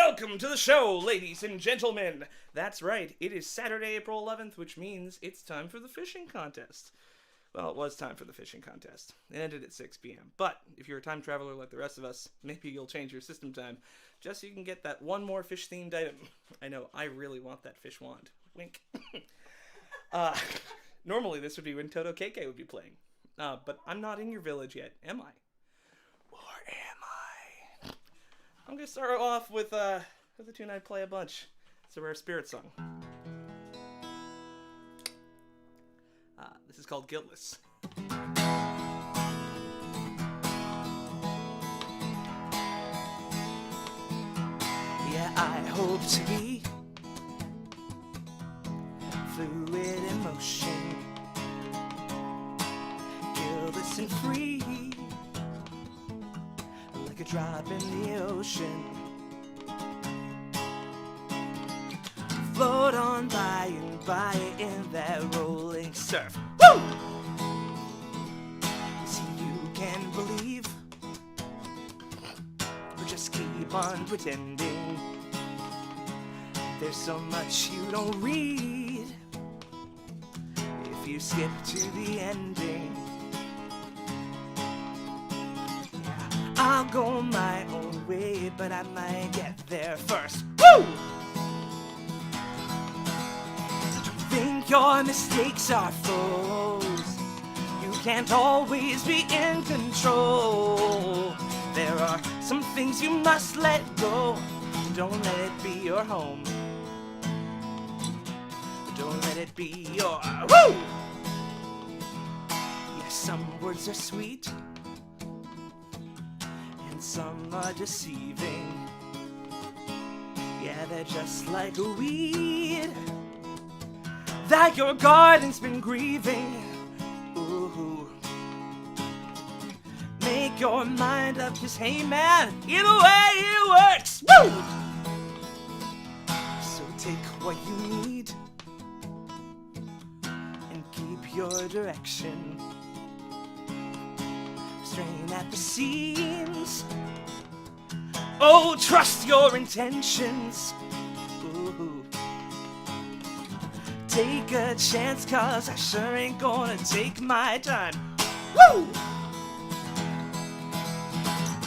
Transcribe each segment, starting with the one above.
Welcome to the show, ladies and gentlemen. That's right, it is Saturday, April 11th, which means it's time for the fishing contest. Well, it was time for the fishing contest. It ended at 6 p.m. But if you're a time traveler like the rest of us, maybe you'll change your system time just so you can get that one more fish-themed item. I know, I really want that fish wand. Wink. Normally this would be when Toto KK would be playing. But I'm not in your village yet, am I? Or am I? I'm going to start off with a tune I play a bunch. It's a Rare Spirit song. This is called Guiltless. Yeah, I hope to be fluid in motion, guiltless and free, like a drop in the ocean. Float on by and by in that rolling surf. Woo! See, you can believe, or just keep on pretending. There's so much you don't read if you skip to the ending. Yeah, I'll go my own way, but I might get there first. Woo! Think your mistakes are foes. You can't always be in control. There are some things you must let go. Don't let it be your home. Don't let it be your woo! Yeah, some words are sweet and some are deceiving. Yeah, they're just like a weed that your garden's been grieving. Ooh. Make your mind up, 'cause hey man, either way it works. Woo! So take what you need and keep your direction. Strain at the seams. Oh, trust your intentions. Ooh. Take a chance, 'cause I sure ain't gonna take my time. Woo!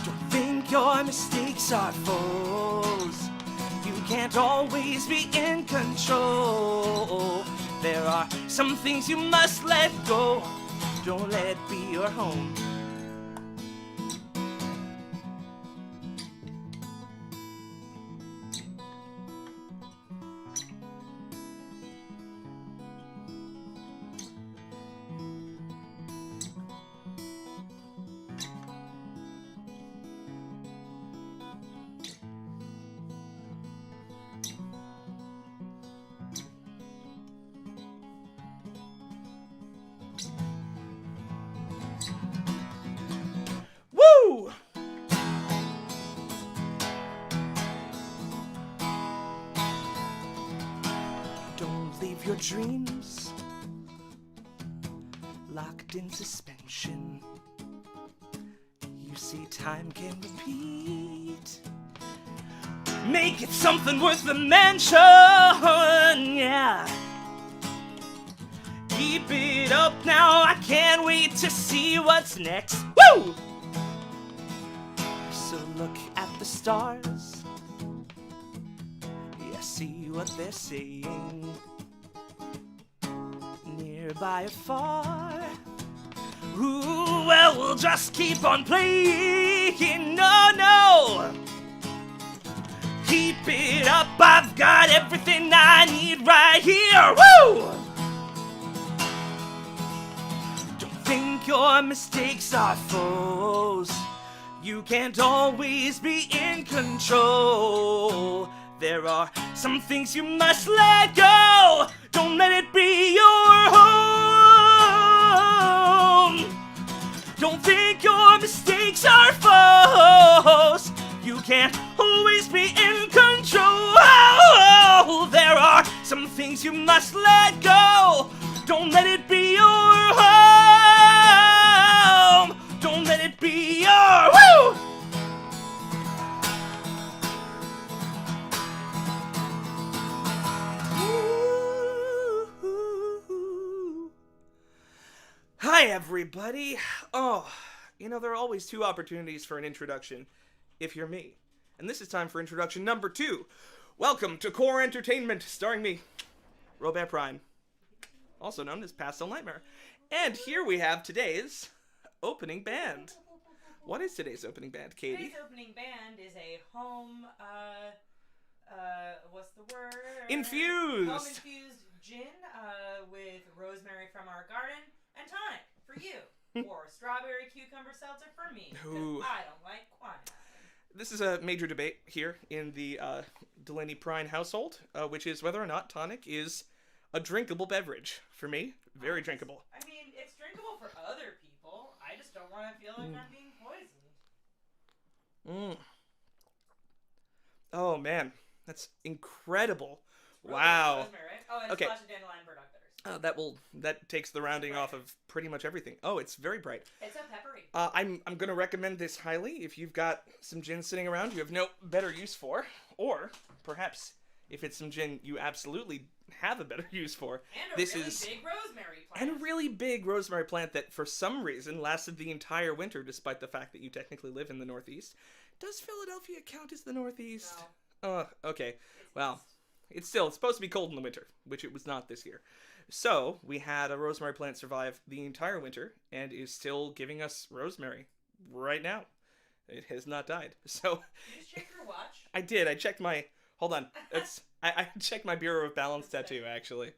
Don't think your mistakes are foes. You can't always be in control. There are some things you must let go. Don't let it be your home. Woo! Don't leave your dreams locked in suspension. You see, time can repeat. Make it something worth the mention, yeah. Keep it up now, I can't wait to see what's next. Woo! So look at the stars, yeah, see what they're saying. Nearby or far, ooh, well, we'll just keep on playing. No, keep it up, I've got everything I need right here. Woo! Don't think your mistakes are foes. You can't always be in control. There are some things you must let go. Don't let it be your home. Don't think your mistakes are foes. You can't always be in control. There are some things you must let go. Don't let it be your home. Don't let it be your woo! Hi, everybody. Oh, there are always two opportunities for an introduction if you're me. And this is time for introduction number 2. Welcome to Core Entertainment, starring me, Robert Prime, also known as Pastel Nightmare. And here we have today's opening band. What is today's opening band, Katie? Today's opening band is a home, what's the word? Infused! Home-infused gin, with rosemary from our garden and tonic for you. Or strawberry cucumber seltzer for me, because I don't like quinine. This is a major debate here in the Delaney Prine household, which is whether or not tonic is a drinkable beverage. For me, very drinkable. I mean, it's drinkable for other people. I just don't want to feel like I'm being poisoned. Oh, man. That's incredible. Wow. Rosemary, right? Oh, and okay. A splash of dandelion burdock bitters. That takes the rounding off of pretty much everything. Oh, it's very bright. It's so peppery. I'm gonna recommend this highly if you've got some gin sitting around you have no better use for, or perhaps if it's some gin you absolutely have a better use for. And a big rosemary plant. And a really big rosemary plant that for some reason lasted the entire winter, despite the fact that you technically live in the Northeast. Does Philadelphia count as the Northeast? No. Okay. Well, it's supposed to be cold in the winter, which it was not this year. So, we had a rosemary plant survive the entire winter, and is still giving us rosemary right now. It has not died. So, Did you just check your watch? I did. I checked my... Hold on. I checked my Bureau of Balance tattoo, actually. Nice.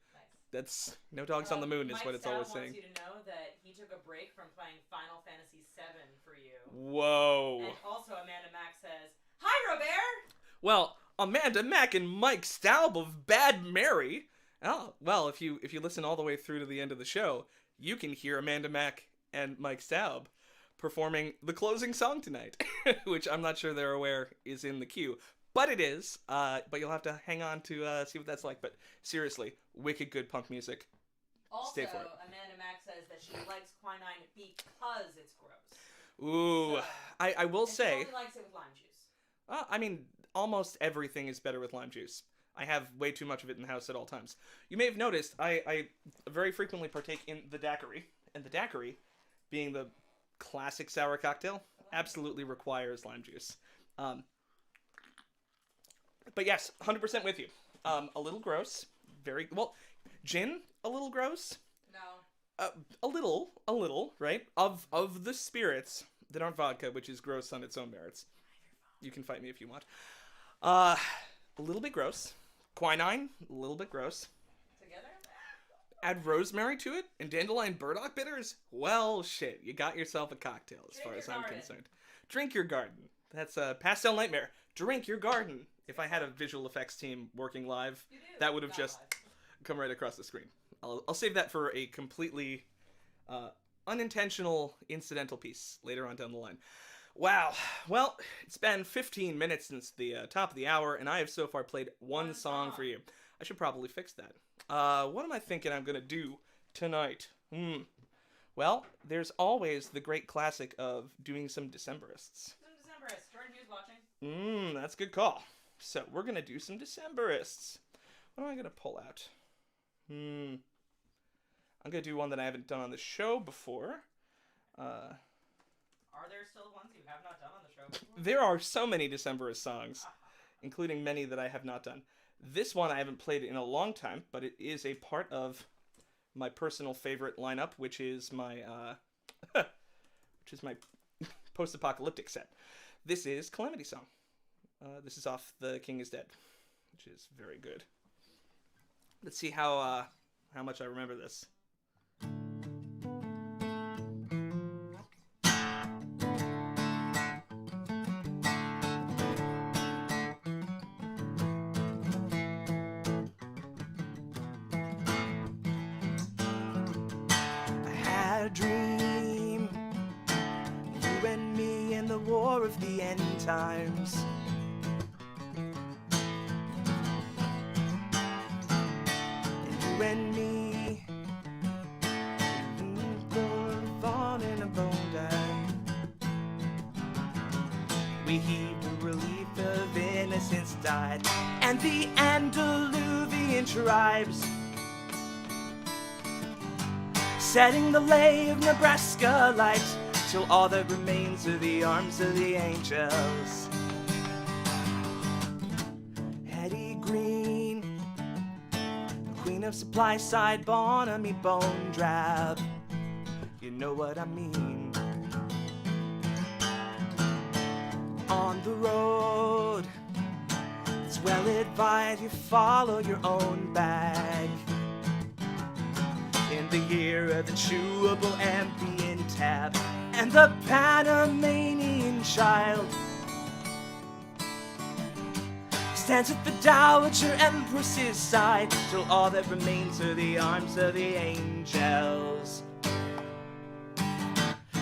That's No Dogs on the Moon is what it's always saying. Mike wants you to know that he took a break from playing Final Fantasy VII for you. Whoa. And also Amanda Mack says, "Hi, Robert!" Well, Amanda Mack and Mike Staub of Bad Mary. Oh, well, if you listen all the way through to the end of the show, you can hear Amanda Mack and Mike Staub performing the closing song tonight, which I'm not sure they're aware is in the queue. But it is, but you'll have to hang on to see what that's like. But seriously, wicked good punk music. Also, Stay for it. Amanda Mack says that she likes quinine because it's gross. Ooh, So, I will she say... only likes it with lime juice. I mean, almost everything is better with lime juice. I have way too much of it in the house at all times. You may have noticed, I very frequently partake in the daiquiri. And the daiquiri, being the classic sour cocktail, absolutely requires lime juice. But yes, 100% with you. A little gross. Very, well, gin, a little gross. No. A little, right? Of the spirits that aren't vodka, which is gross on its own merits. You can fight me if you want. A little bit gross. Quinine, a little bit gross. Together? Add rosemary to it and dandelion burdock bitters? Well, shit, you got yourself a cocktail as far as I'm concerned. Drink your garden. That's a Pastel Nightmare. Drink your garden. If I had a visual effects team working live, that would have just come right across the screen. I'll save that for a completely unintentional incidental piece later on down the line. Wow. Well, it's been 15 minutes since the top of the hour, and I have so far played one song for you. I should probably fix that. What am I thinking I'm going to do tonight? Well, there's always the great classic of doing some Decemberists. Some Decemberists. Jordan Hughes watching. That's a good call. So, we're going to do some Decemberists. What am I going to pull out? I'm going to do one that I haven't done on the show before. Are there still ones you have not done on the show before? There are so many Decemberist songs, including many that I have not done. This one I haven't played in a long time, but it is a part of my personal favorite lineup, which is my post-apocalyptic set. This is Calamity Song. This is off The King is Dead, which is very good. Let's see how much I remember this. Dream, you and me in the war of the end times. And you and me, born in a bone die. We heaved a relief of innocence died, and the Andaluvian tribes setting the lay of Nebraska light, till all that remains are the arms of the angels. Hetty Green, queen of supply side, Bonamy Bone Drab, you know what I mean. On the road, it's well advised you follow your own bag. In the year of the chewable ambient tab and the Panamanian child stands at the Dowager Empress's side, till all that remains are the arms of the angels.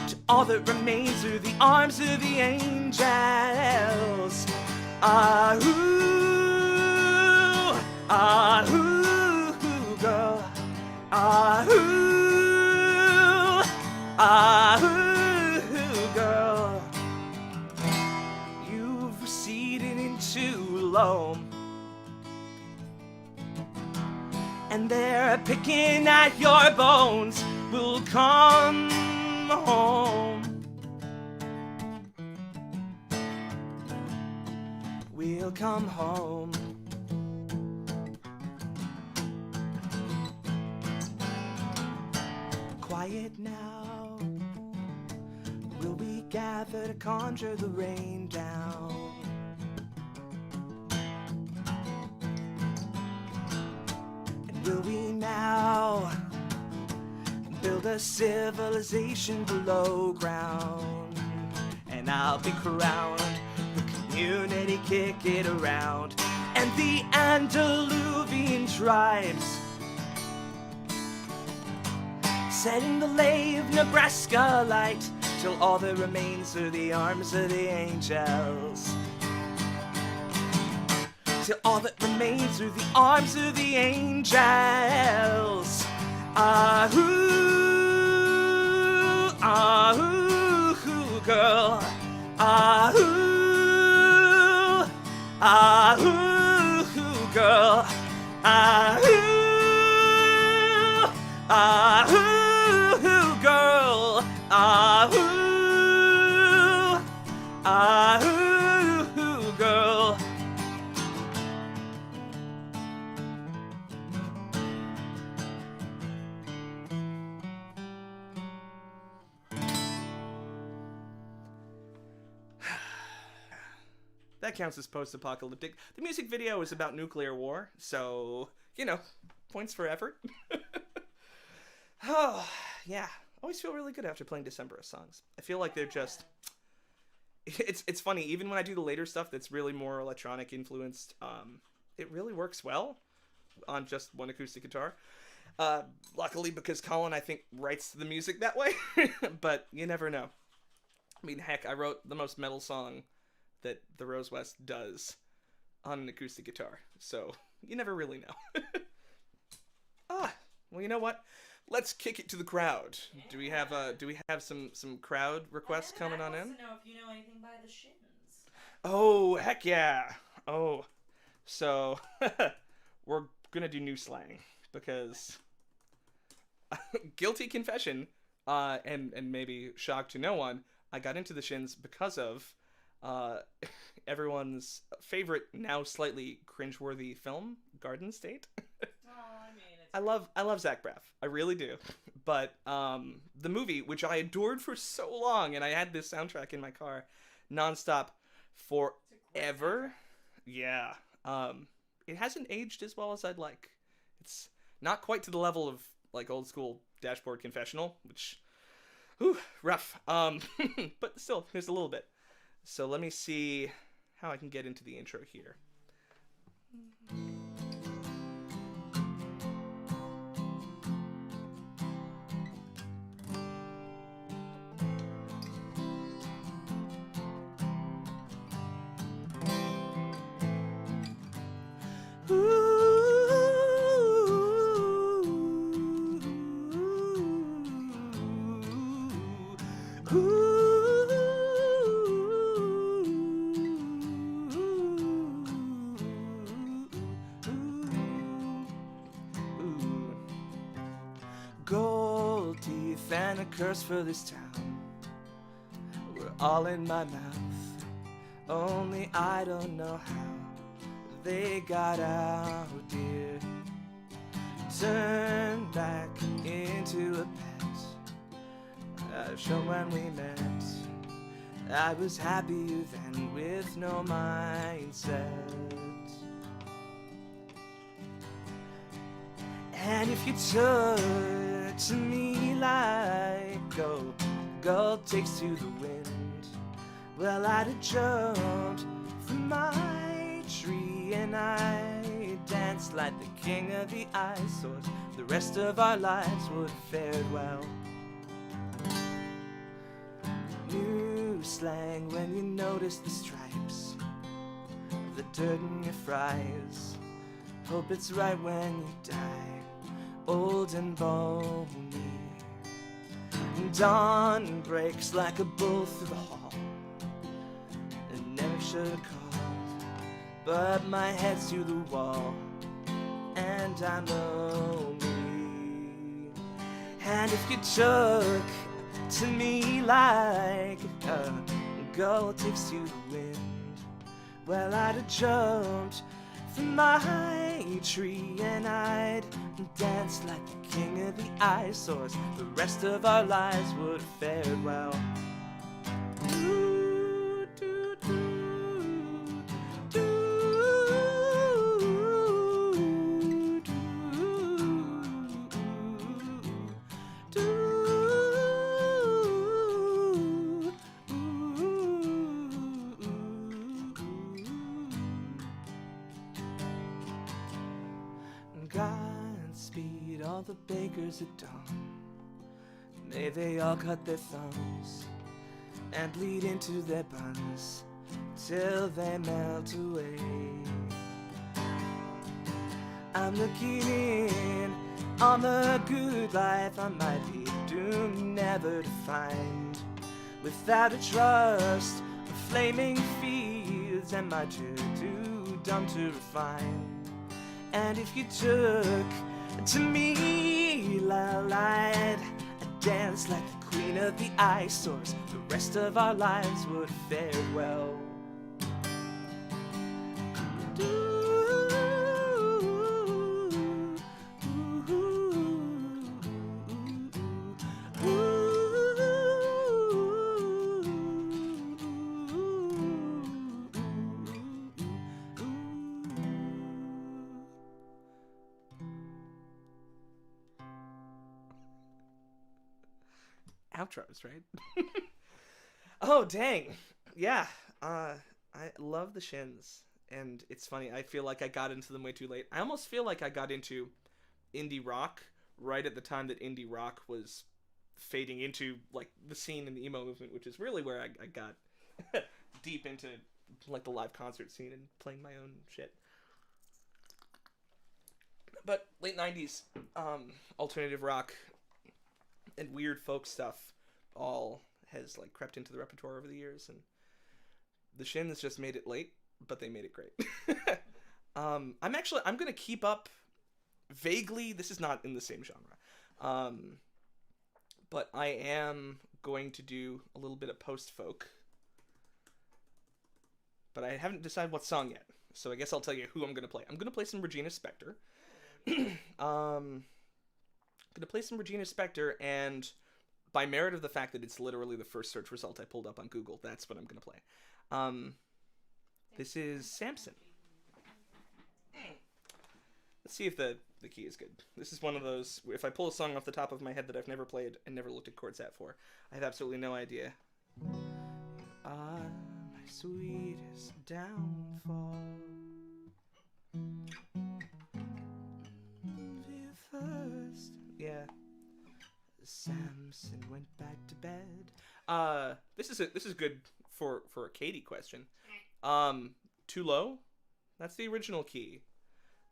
Till all that remains are the arms of the angels. Ah-hoo, ah-hoo, girl. Ah-hoo, ah-hoo, girl. You've receded into loam, and they're picking at your bones. We'll come home. We'll come home. Quiet now, will we gather to conjure the rain down? And will we now build a civilization below ground? And I'll be crowned, the community kick it around, and the Andaluvian tribes setting the lay of Nebraska light, till all that remains are the arms of the angels. Till all that remains are the arms of the angels. Ah-hoo, ah-hoo, girl. Ah-hoo, ah-hoo, girl. Ah-hoo, ah-hoo, girl. Ah-hoo, ah-hoo, girl. That counts as post-apocalyptic. The music video is about nuclear war, so, you know, points for effort. Oh, yeah. Always feel really good after playing Decemberist songs. I feel like they're just... It's funny, even when I do the later stuff that's really more electronic influenced, it really works well on just one acoustic guitar. Luckily, because Colin, I think, writes the music that way. But you never know. I mean, heck, I wrote the most metal song that the Rose West does on an acoustic guitar. So, you never really know. Well, you know what? Let's kick it to the crowd. Yeah. Do we have some crowd requests coming on in? I want to know if you know anything by the Shins. Oh, heck yeah. Oh. So, we're going to do new slang because guilty confession, and maybe shock to no one, I got into the Shins because of everyone's favorite, now slightly cringeworthy film, Garden State. I love Zach Braff. I really do. But the movie, which I adored for so long, and I had this soundtrack in my car nonstop forever. Yeah. It hasn't aged as well as I'd like. It's not quite to the level of like old school Dashboard Confessional, which, whew, rough. But still, there's a little bit. So let me see how I can get into the intro here. oath and a curse for this town were all in my mouth. Only I don't know how they got out, dear. Turned back into a pet. I've shown when we met. I was happier then with no mindset. And if you took to me like gold takes to the wind, well, I'd have jumped from my tree and I danced like the king of the eyesores. The rest of our lives would have fared well. New slang when you notice the stripes of the dirt in your fries. Hope it's right when you die, old and bony. Dawn breaks like a bull through the hall. I never should have called, but my head's to the wall, and I'm lonely. And if you took to me like gold takes to the wind, well, I'd have jumped from my tree and I'd dance like the king of the eyesores. The rest of our lives would have fared well. Ooh, doo, doo, doo, doo, doo, Godspeed all the bakers at dawn. May they all cut their thumbs and bleed into their buns till they melt away. I'm looking in on the good life I might be doomed never to find, without a trust of flaming fields and my too dumb to refine. And if you took to me, I'd dance like the queen of the eyesores. The rest of our lives would have fared well. Outros, right? Oh, dang. Yeah. I love the Shins. And it's funny, I feel like I got into them way too late. I almost feel like I got into indie rock right at the time that indie rock was fading into, like, the scene in the emo movement, which is really where I got deep into, like, the live concert scene and playing my own shit. But late 90s, alternative rock and weird folk stuff all has like crept into the repertoire over the years, and the Shins just made it late, but they made it great. I'm gonna keep up vaguely. This is not in the same genre, but I am going to do a little bit of post folk, but I haven't decided what song yet, so I guess I'll tell you who I'm gonna play. I'm gonna play some Regina Spektor. Gonna play some Regina Spektor, and by merit of the fact that it's literally the first search result I pulled up on Google, that's what I'm gonna play. This is Samson. Let's see if the key is good. This is one of those, if I pull a song off the top of my head that I've never played and never looked at chords at for, I have absolutely no idea. Ah, my sweetest downfall. First, yeah. Samson went back to bed. This is good for a Katie question. Too low? That's the original key.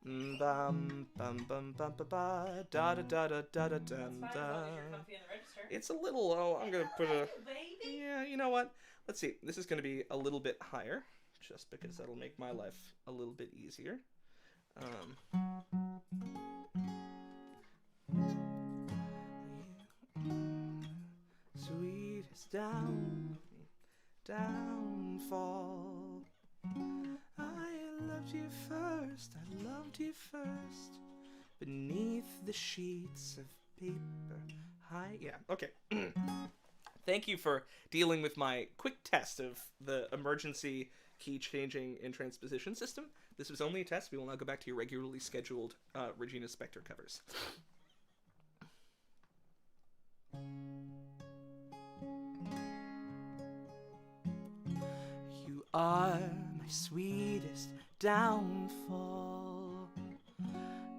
Bum bum bum bum ba ba da da da da da da dum da. It's a little low. I'm gonna put a. Yeah, you know what? Let's see. This is gonna be a little bit higher, just because that'll make my life a little bit easier. sweetest downfall. I loved you first, I loved you first, beneath the sheets of paper. Hi, yeah, okay. Thank you for dealing with my quick test of the emergency key changing and transposition system. This was only a test. We will now go back to your regularly scheduled Regina Spektor covers. You are my sweetest downfall.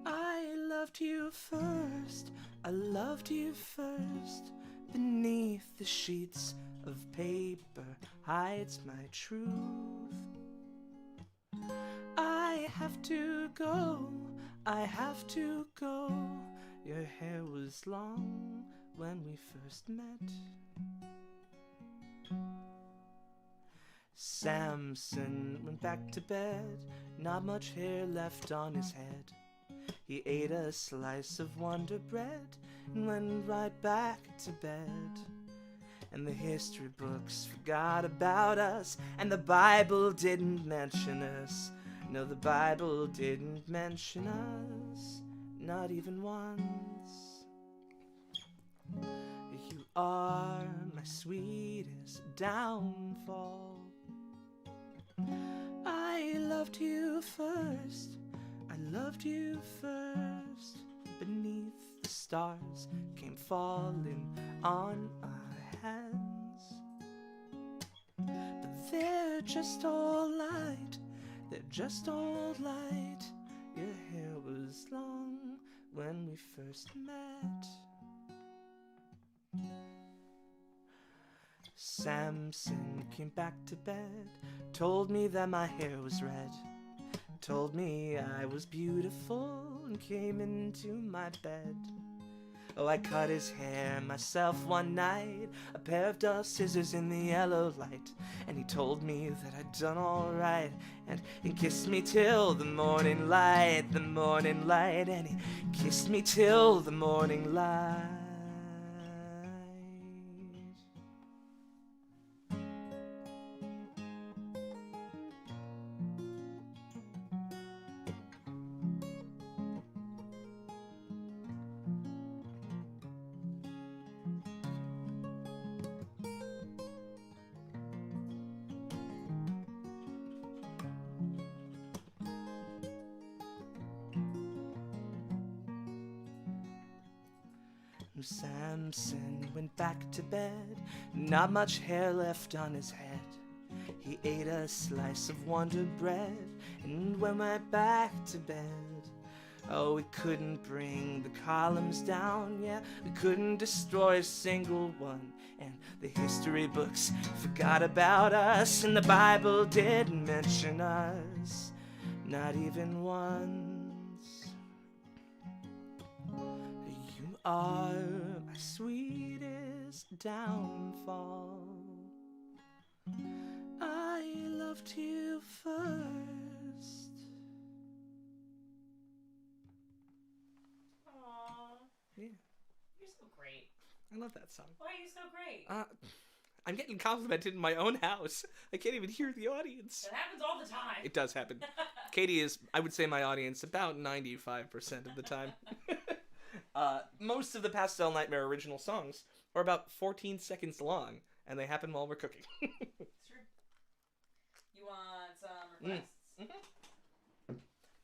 I loved you first, I loved you first, beneath the sheets of paper hides my truth. I have to go, I have to go. Your hair was long when we first met. Samson went back to bed, not much hair left on his head. He ate a slice of Wonder Bread and went right back to bed. And the history books forgot about us, and the Bible didn't mention us. No, the Bible didn't mention us, not even once. You are my sweetest downfall. I loved you first, I loved you first. Beneath the stars came falling on our hands. But they're just all light, they're just all light. Your hair was long when we first met. Samson came back to bed, told me that my hair was red, told me I was beautiful, and came into my bed. Oh, I cut his hair myself one night, a pair of dull scissors in the yellow light, and he told me that I'd done all right, and he kissed me till the morning light, and he kissed me till the morning light. Samson went back to bed, not much hair left on his head. He ate a slice of Wonder Bread and went right back to bed. Oh, we couldn't bring the columns down, yeah, we couldn't destroy a single one. And the history books forgot about us, and the Bible didn't mention us, not even once. You are my sweetest downfall. I loved you first. Aww. Yeah. You're so great. I love that song. Why are you so great? I'm getting complimented in my own house. I can't even hear the audience. That happens all the time. It does happen. Katie is, I would say, my audience about 95% of the time. Most of the Pastel Nightmare original songs are about 14 seconds long, and they happen while we're cooking. It's true. You want some requests? Mm-hmm.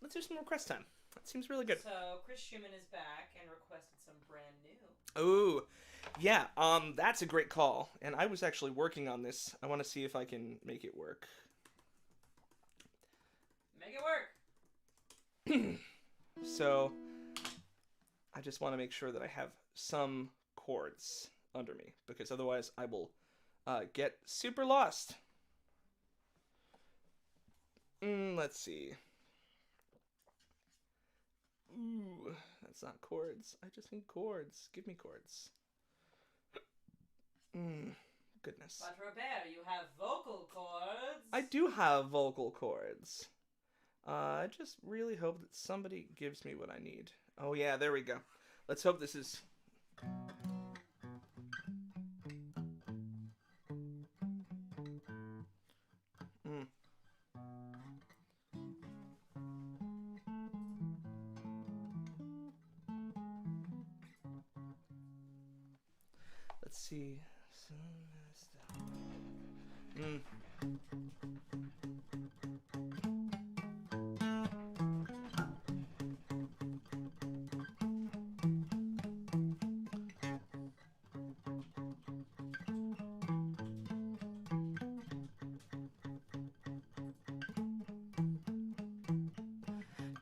Let's do some request time. That seems really good. So Chris Schumann is back and requested some brand new. Ooh, yeah. That's a great call, and I was actually working on this. I want to see if I can make it work. Make it work. So I just want to make sure that I have some chords under me, because otherwise I will get super lost. Let's see. Ooh, that's not chords. I just need chords. Give me chords. Goodness. But Robert, you have vocal cords. I do have vocal cords. I just really hope that somebody gives me what I need. Oh yeah, there we go. Let's hope this is... let's see. Mm.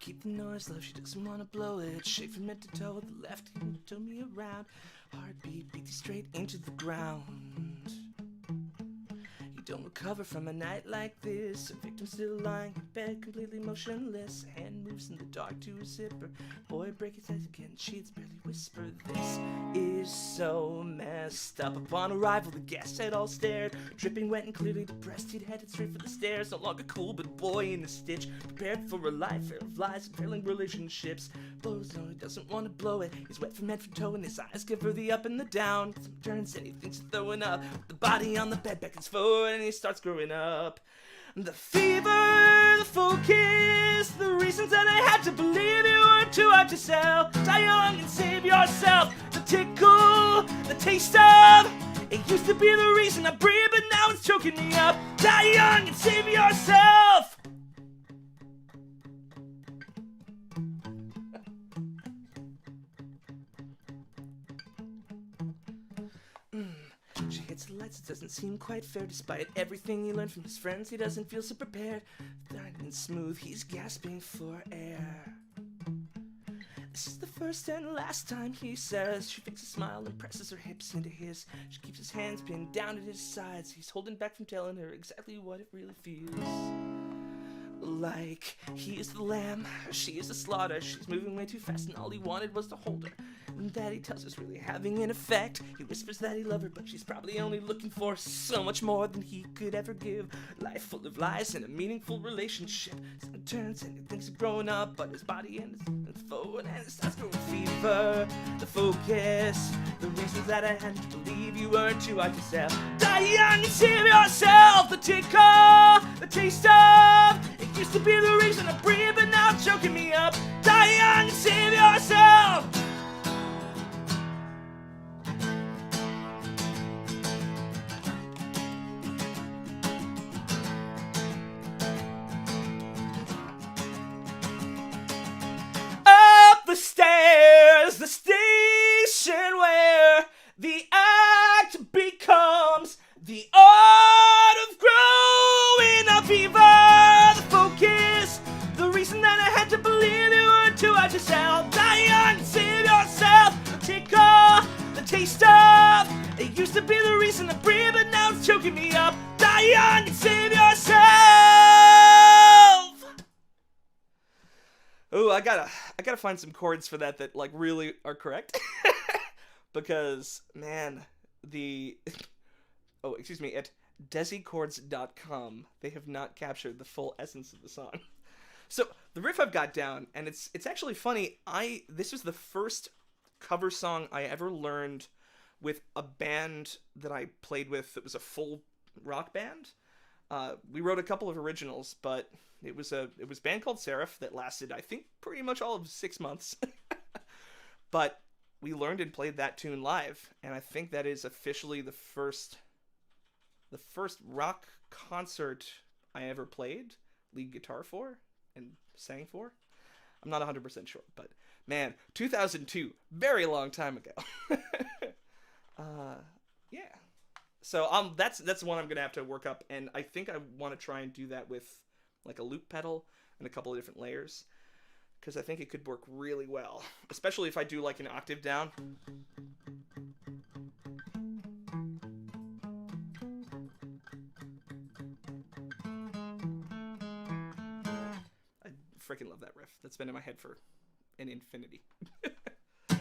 Keep the noise low, she doesn't wanna blow it. Shake from head to toe with the left hand, turn me around. Heartbeat, beat you straight into the ground. You don't recover from a night like this. A victim still lying in bed, completely motionless. A hand moves in the dark to a zipper. Boy, break his eyes again, sheets barely whisper. This is so messed up. Upon arrival, the guests had all stared. Dripping wet and clearly depressed, he'd headed straight for the stairs. No longer cool, but boy in a stitch. Prepared for a life of lies and failing relationships. Blows, no, he doesn't want to blow it. He's wet from head to toe, and his eyes give her the up and the down. Some turns and he thinks of throwing up. The body on the bed beckons forward, and he starts growing up. The fever, the focus, the reasons that I had to believe you were too hard to sell. Die young and save yourself. The tickle, the taste of it used to be the reason I breathe, but now it's choking me up. Die young and save yourself. She hits the lights, it doesn't seem quite fair. Despite everything he learned from his friends, he doesn't feel so prepared. Nice and smooth, he's gasping for air. This is the first and last time, he says. She fakes a smile and presses her hips into his. She keeps his hands pinned down at his sides. He's holding back from telling her exactly what it really feels like. He is the lamb, she is the slaughter. She's moving way too fast and all he wanted was to hold her. And that he tells her's really having an effect. He whispers that he loves her, but she's probably only looking for so much more than he could ever give. Life full of lies and a meaningful relationship. Some turns and he thinks he's growing up, but his body and forward and it starts growing fever. The focus, the reasons that I had to believe you were too hard to sell. Die young and save yourself. The tickle, the taste of it used to be the reason I breathe, but now it's choking me up. Die young and save yourself. The stairs, the station where the act becomes the art of growing up. Fever, the focus, the reason that I had to believe you were too hard to sell. Die young and save yourself. The tickle, the taste of it used to be the reason I breathe, but now it's choking me up. Die young and save yourself. Oh, I gotta find some chords for that like really are correct. Because, man, at desichords.com, they have not captured the full essence of the song. So, the riff I've got down, and it's actually funny, this was the first cover song I ever learned with a band that I played with that was a full rock band. We wrote a couple of originals, but it was a band called Seraph that lasted, I think, pretty much all of 6 months. But we learned and played that tune live, and I think that is officially the first rock concert I ever played lead guitar for and sang for. I'm not 100% sure, but man, 2002, very long time ago. Yeah. So that's the one I'm gonna have to work up, and I think I want to try and do that with like a loop pedal and a couple of different layers, because I think it could work really well, especially if I do like an octave down. I freaking love that riff. That's been in my head for an infinity. Yeah.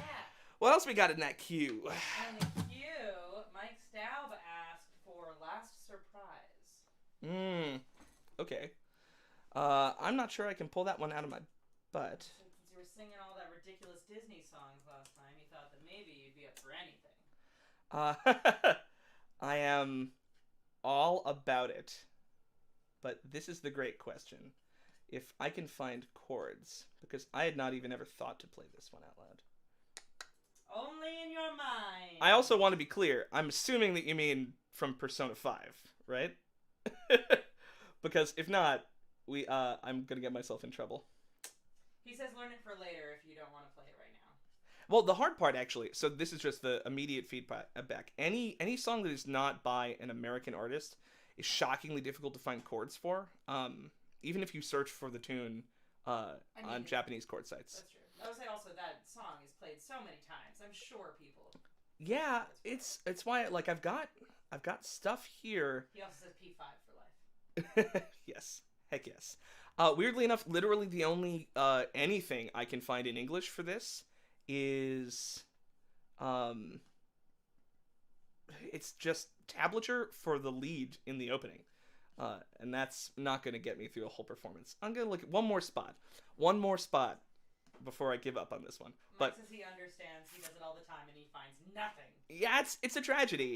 What else we got in that queue? In the queue, Mike Staub asked for Last Surprise. Okay. I'm not sure I can pull that one out of my butt. Since you were singing all that ridiculous Disney songs last time, he thought that maybe you'd be up for anything. I am all about it. But this is the great question. If I can find chords, because I had not even ever thought to play this one out loud. Only in your mind. I also want to be clear. I'm assuming that you mean from Persona 5, right? Because if not, I'm gonna get myself in trouble. He says learn it for later if you don't want to play it right now. Well, the hard part actually. So this is just the immediate feedback. Any song that is not by an American artist is shockingly difficult to find chords for. Even if you search for the tune on Japanese chord sites. That's true. I would say also that song is played so many times. I'm sure people. Yeah, it's why like I've got stuff here. He also says P5 for life. Yes. Heck yes. Weirdly enough, literally the only anything I can find in English for this is it's just tablature for the lead in the opening. And that's not going to get me through a whole performance. I'm going to look at one more spot before I give up on this one. Mike says he understands. He does it all the time and he finds nothing. Yeah, it's a tragedy.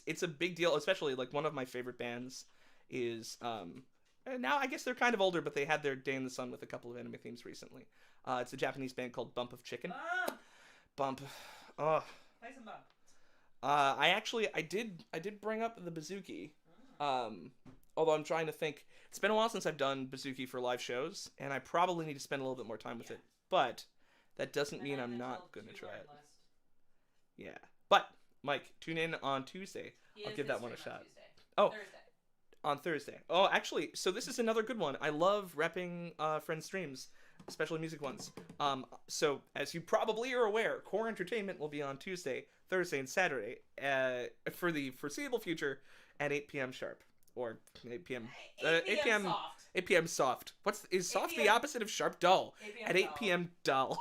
It's a big deal, especially like one of my favorite bands is now I guess they're kind of older, but they had their day in the sun with a couple of anime themes recently. It's a Japanese band called Bump of Chicken. Bump. Oh. Play some Bump. I did bring up the Bazooki. Although I'm trying to think. It's been a while since I've done Bazooki for live shows, and I probably need to spend a little bit more time with it. But that doesn't mean I'm not going to try it. Yeah. But, Mike, tune in on Tuesday. I'll give that one a shot. Oh, Thursday. On Thursday. Oh, actually, so this is another good one. I love repping friends' streams, especially music ones. So, as you probably are aware, Core Entertainment will be on Tuesday, Thursday, and Saturday for the foreseeable future at 8 p.m. sharp. Or 8 p.m. 8 p.m. soft. 8 p.m. soft. Is soft the opposite of sharp? Dull. At 8 p.m. dull.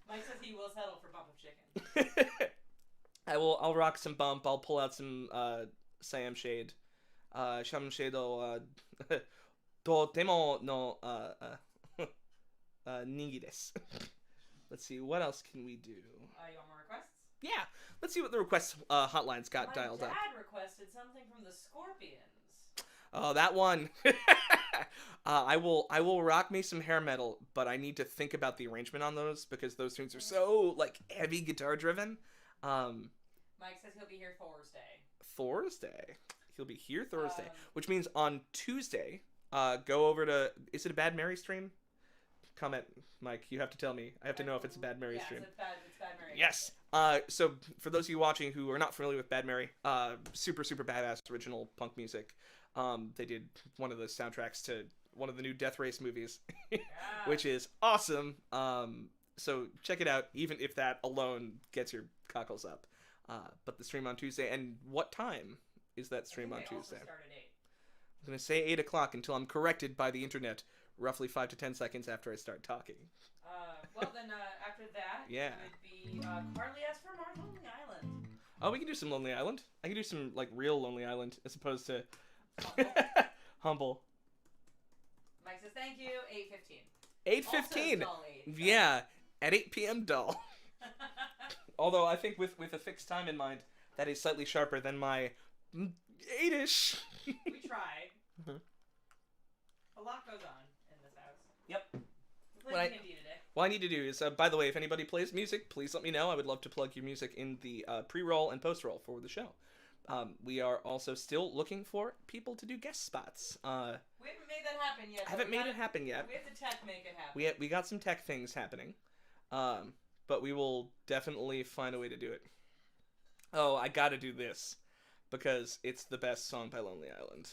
Mike says he will settle for Bump of Chicken. I'll rock some Bump. I'll pull out some Siam Shade. Siam Shade Totemo no Nigi desu. Let's see, what else can we do? You want more requests? Yeah, let's see what the request hotlines got dialed up. My dad requested something from the Scorpions. Oh, that one. I will rock me some hair metal, but I need to think about the arrangement on those because those tunes are so like heavy guitar driven. Mike says he'll be here Thursday. He'll be here Thursday, which means on Tuesday, go over to. Is it a Bad Mary stream? Comment, Mike. You have to tell me. I have to know if it's a Bad Mary stream. It's Bad Mary. Yes. So for those of you watching who are not familiar with Bad Mary, super badass original punk music. They did one of the soundtracks to one of the new Death Race movies, which is awesome. So check it out, even if that alone gets your cockles up. But the stream on Tuesday, and what time is that stream on Tuesday? Start at 8. I'm going to say 8 o'clock until I'm corrected by the internet roughly 5 to 10 seconds after I start talking. Well, then after that, yeah. It would be Carly asked for more Lonely Island. Oh, we can do some Lonely Island. I can do some like real Lonely Island as opposed to Humble. Mike says thank you. 8:15. Yeah, at 8 p.m. dull. Although I think with a fixed time in mind, that is slightly sharper than my 8-ish. We tried. A lot goes on in this house. Yep. What I need to do is, by the way, if anybody plays music, please let me know. I would love to plug your music in the pre-roll and post-roll for the show. We are also still looking for people to do guest spots. We haven't made that happen yet. Haven't made it happen yet. We have to tech make it happen. We got some tech things happening. But we will definitely find a way to do it. Oh, I gotta do this. Because it's the best song by Lonely Island.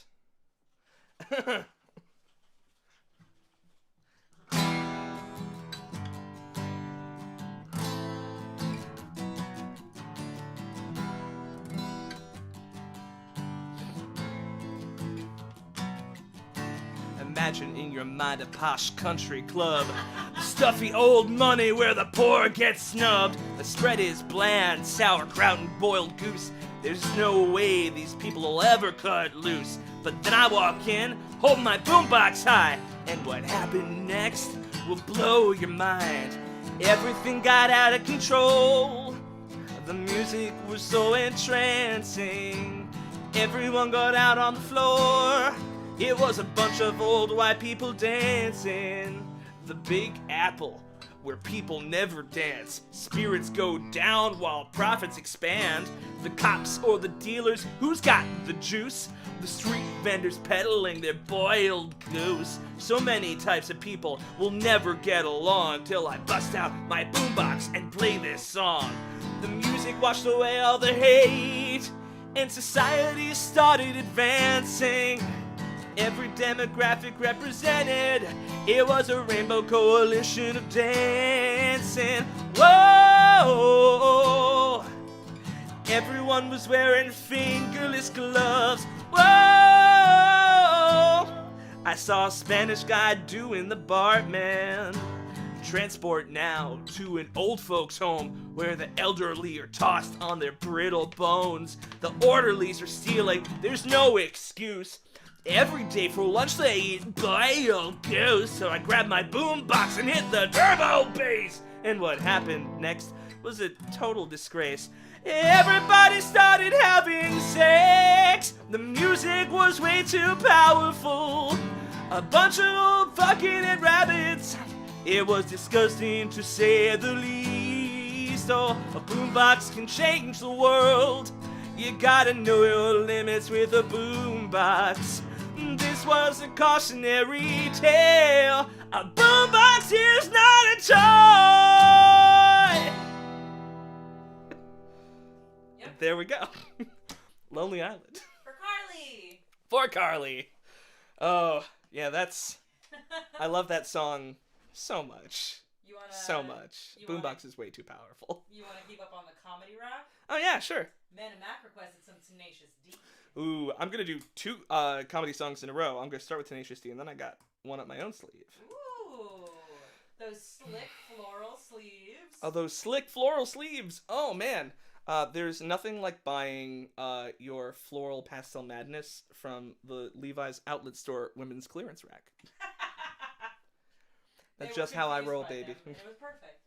Imagine in your mind a posh country club. Stuffy old money where the poor get snubbed. The spread is bland, sauerkraut and boiled goose. There's no way these people will ever cut loose. But then I walk in, hold my boombox high, and what happened next will blow your mind. Everything got out of control. The music was so entrancing. Everyone got out on the floor. It was a bunch of old white people dancing. The Big Apple where people never dance. Spirits go down while profits expand. The cops or the dealers, who's got the juice? The street vendors peddling their boiled goose. So many types of people will never get along till I bust out my boombox and play this song. The music washed away all the hate, and society started advancing. Every demographic represented, it was a rainbow coalition of dancing. Whoa! Everyone was wearing fingerless gloves. Whoa! I saw a Spanish guy doing the barman. Transport now to an old folks' home where the elderly are tossed on their brittle bones. The orderlies are stealing, there's no excuse. Every day for lunch they eat boiled goose. So I grabbed my boombox and hit the turbo bass. And what happened next was a total disgrace. Everybody started having sex. The music was way too powerful. A bunch of old fucking and rabbits. It was disgusting to say the least. Oh, a boombox can change the world. You gotta know your limits with a boombox. This was a cautionary tale. A boombox is not a toy. Yep. There we go. Lonely Island. For Carly. For Carly. Oh, yeah, that's... I love that song so much. So much. Boombox is way too powerful. You want to keep up on the comedy rock? Oh, yeah, sure. Man and Mac requested some Tenacious D. Ooh, I'm going to do 2 comedy songs in a row. I'm going to start with Tenacious D, and then I got one up my own sleeve. Ooh, those slick floral sleeves. Oh, those slick floral sleeves. Oh, man. There's nothing like buying your floral pastel madness from the Levi's outlet store women's clearance rack. That's just how I roll, baby. It was perfect.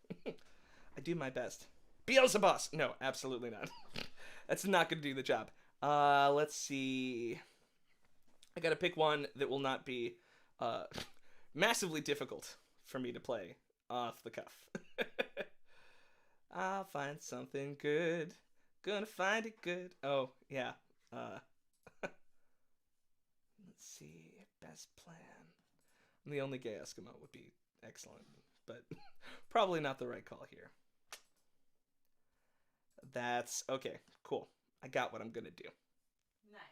I do my best. Beelzebub! No, absolutely not. That's not going to do the job. Let's see. I gotta pick one that will not be massively difficult for me to play off the cuff. I'll find something good. Gonna find it good. Oh, yeah. Let's see. Best plan. The Only Gay Eskimo would be excellent, but probably not the right call here. That's okay. Cool. I got what I'm gonna do. Nice.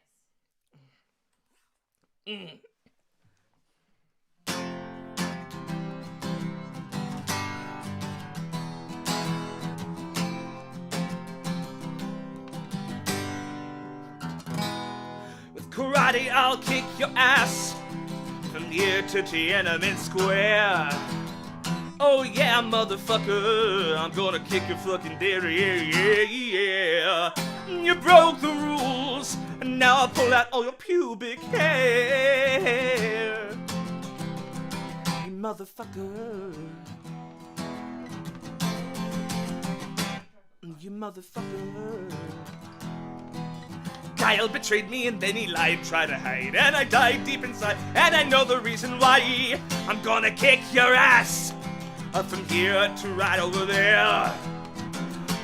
With karate, I'll kick your ass from here to Tiananmen Square. Oh yeah, motherfucker, I'm gonna kick your fucking dairy, yeah. You broke the rules, and now I'll pull out all your pubic hair. You motherfucker. You motherfucker. Kyle betrayed me and then he lied, tried to hide, and I died deep inside, and I know the reason why. I'm gonna kick your ass from here to right over there.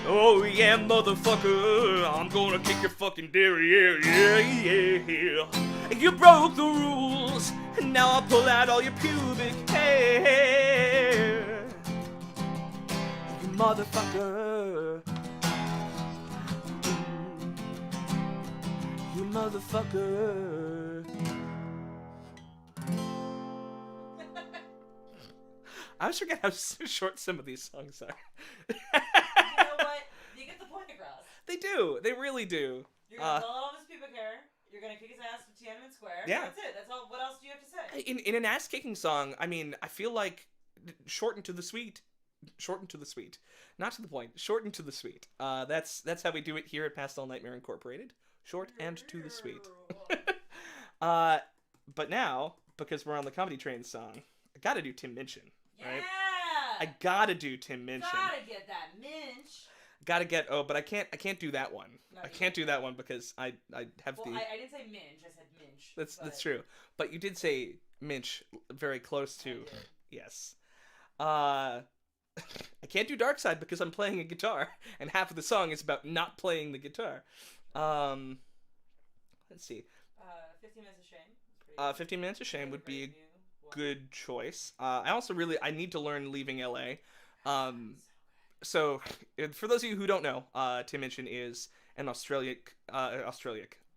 Oh yeah, motherfucker, I'm gonna kick your fucking dairy, yeah. You broke the rules, and now I'll pull out all your pubic hair. You motherfucker. You motherfucker. I always forget how short some of these songs are. You know what? You get the point across. They do. They really do. You're gonna pull out all his pubic hair. You're gonna kick his ass to Tiananmen Square. Yeah. That's it. That's all. What else do you have to say? In an ass-kicking song, I mean, I feel like short and to the sweet. Short and to the sweet. Not to the point. Short and to the sweet. That's how we do it here at Pastel Nightmare Incorporated. Short and to the sweet. But now, because we're on the Comedy Train song, I gotta do Tim Minchin. Right? Yeah. I gotta do Tim Minchin. Gotta get that minch. Gotta get but I can't do that one. No, I can't do that one because I have I didn't say minch, I said minch. That's true. But you did say minch very close to yes. I can't do Dark Side because I'm playing a guitar, and half of the song is about not playing the guitar. Let's see. 15 Minutes of Shame. 15 Minutes of Shame would be a good choice. I also I need to learn Leaving LA. So, for those of you who don't know, Tim Minchin is an Australian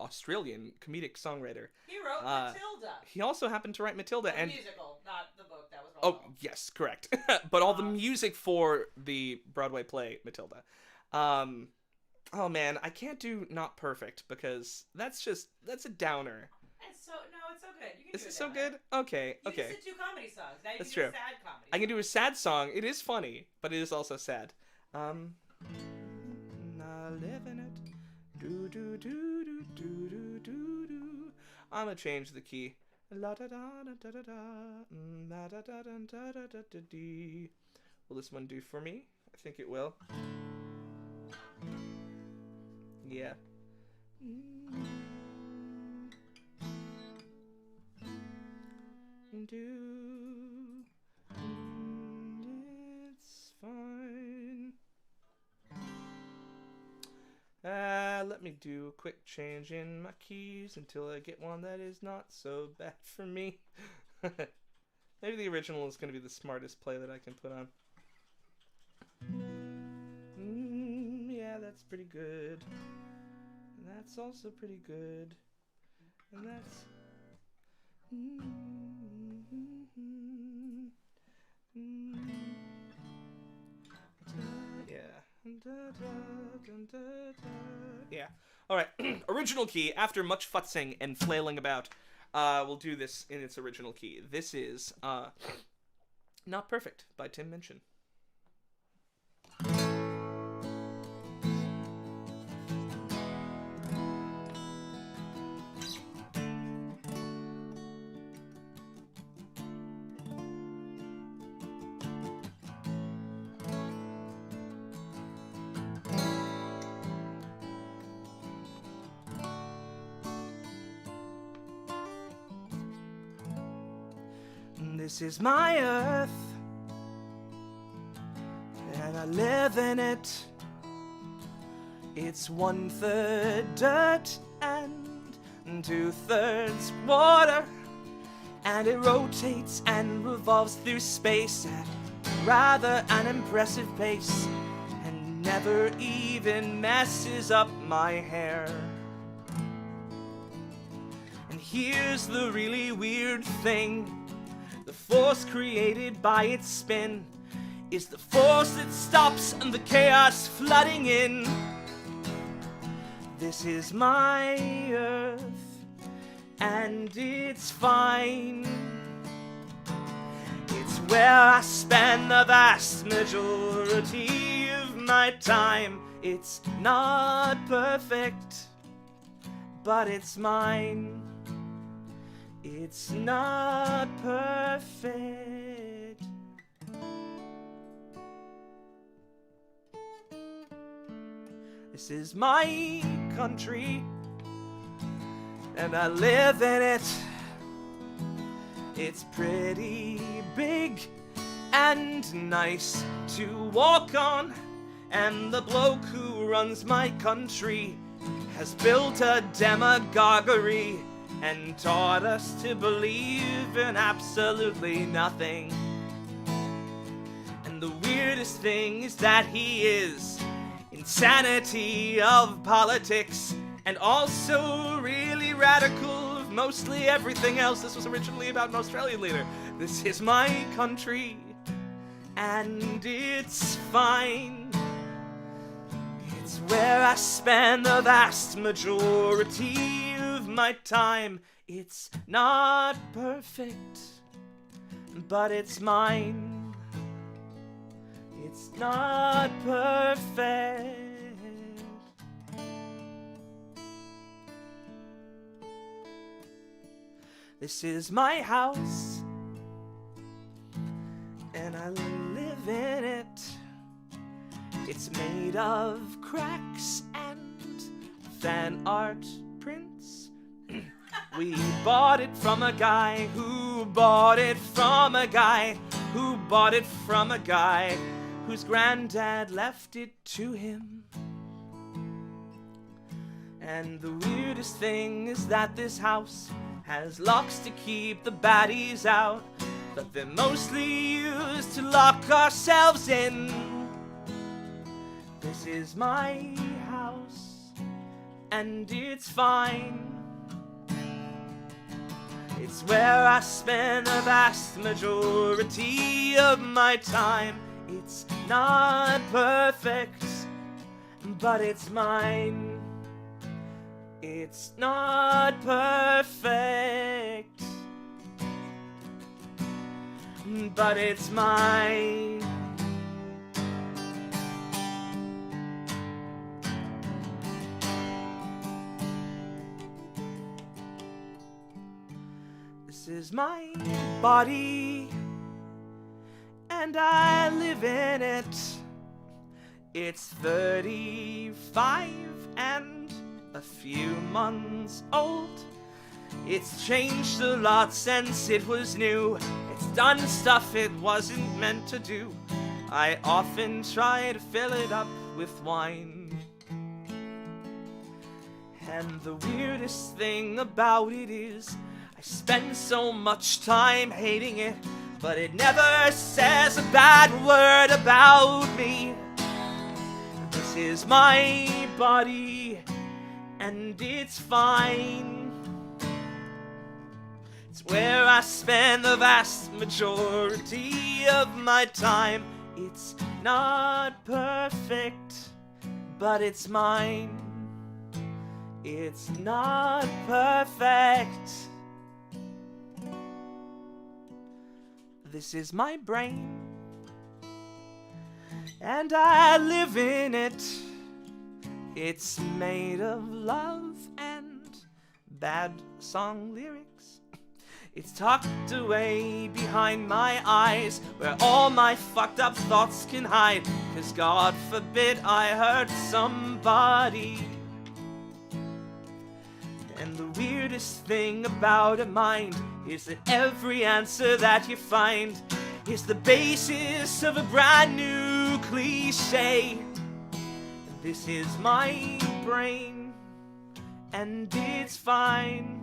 comedic songwriter. He wrote Matilda. He also happened to write Matilda. The and musical, not the book. That was wrong. Oh, yes, correct. But all the music for the Broadway play Matilda. Oh man, I can't do Not Perfect because that's a downer. It's so good. You can Is do it it so that way. good? Okay. You just did 2 comedy songs. Now you That's can do true. a sad comedy. I can do a sad song. It is funny, but it is also sad. I live in it. Do do do do do do do do. I'm gonna change the key. La da da da da da da. La da da da da da da da dee. Will this one do for me? I think it will. Yeah. It's fine. Let me do a quick change in my keys until I get one that is not so bad for me. Maybe the original is going to be the smartest play that I can put on. Yeah, that's pretty good. And that's also pretty good. And that's... Yeah. Alright, original key. After much futzing and flailing about, we'll do this in its original key. This is Not Perfect by Tim Minchin. This is my earth, and I live in it. It's 1/3 dirt and 2/3 water, and it rotates and revolves through space at rather an impressive pace, and never even messes up my hair. And here's the really weird thing. The force created by its spin is the force that stops the chaos flooding in. This is my earth, and it's fine. It's where I spend the vast majority of my time. It's not perfect, but it's mine. It's not perfect. This is my country, and I live in it. It's pretty big and nice to walk on, and the bloke who runs my country has built a demagoguery and taught us to believe in absolutely nothing. And the weirdest thing is that he is insanity of politics, and also really radical of mostly everything else. This was originally about an Australian leader. This is my country, and it's fine. It's where I spend the vast majority of my time. It's not perfect, but it's mine. It's not perfect. This is my house, and I live in it. It's made of cracks and fan art prints. We bought it from a guy who bought it from a guy who bought it from a guy whose granddad left it to him. And the weirdest thing is that this house has locks to keep the baddies out, but they're mostly used to lock ourselves in. This is my house, and it's fine. It's where I spend the vast majority of my time. It's not perfect, but it's mine. It's not perfect, but it's mine. This is my body, and I live in it. It's 35 and a few months old. It's changed a lot since it was new. It's done stuff it wasn't meant to do. I often try to fill it up with wine. And the weirdest thing about it is I spend so much time hating it, but it never says a bad word about me. This is my body, and it's fine. It's where I spend the vast majority of my time. It's not perfect, but it's mine. It's not perfect. This is my brain, and I live in it. It's made of love and bad song lyrics. It's tucked away behind my eyes, where all my fucked up thoughts can hide. 'Cause God forbid I hurt somebody. And the weirdest thing about a mind is that every answer that you find is the basis of a brand new cliche. This is my brain, and it's fine.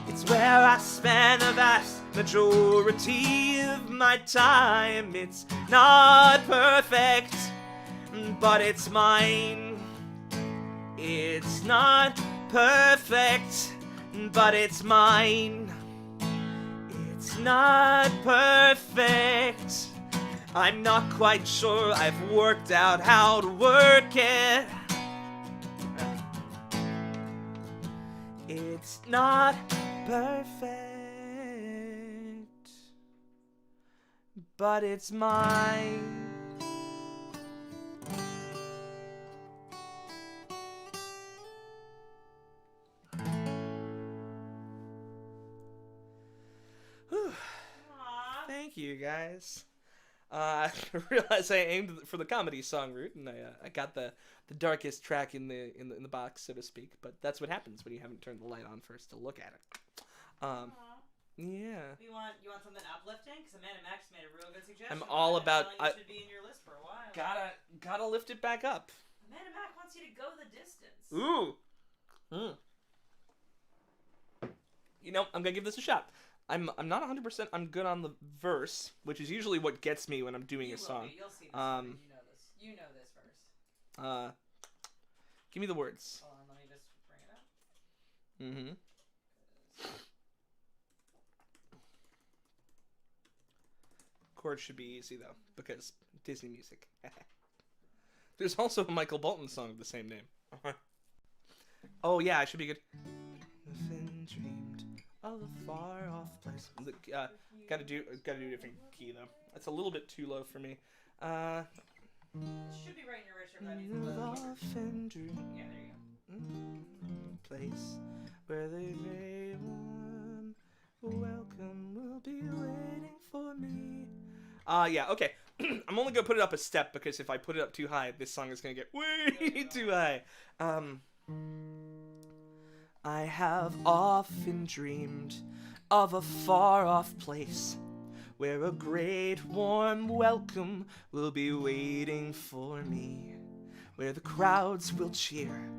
It's where I spend the vast majority of my time. It's not perfect, but it's mine. It's not perfect, but it's mine. It's not perfect. I'm not quite sure I've worked out how to work it. It's not perfect, but it's mine. Thank you, guys. I realized I aimed for the comedy song route, and I got the darkest track in the box, so to speak. But that's what happens when you haven't turned the light on first to look at it. Yeah. You want something uplifting? Because Amanda Max made a real good suggestion. I'm all about. It should be in your list for a while. Gotta lift it back up. Amanda Max wants you to go the distance. Ooh. You know, I'm gonna give this a shot. I'm not 100%. I'm good on the verse, which is usually what gets me when I'm doing a song. You'll see this. You know this verse. Give me the words. Hold on, let me just bring it up. Chords should be easy though, because Disney music. There's also a Michael Bolton song of the same name. Oh yeah, I should be good. Nothing dreamed of a far off place. Gotta do a different key though. That's a little bit too low for me. It should be right in your register, but that means Often dreamed. Yeah, there you go. Place where they may warm welcome will be waiting for me. Yeah, okay. I'm only gonna put it up a step because if I put it up too high, this song is gonna get way too high. I have often dreamed of a far-off place where a great warm welcome will be waiting for me, where the crowds will cheer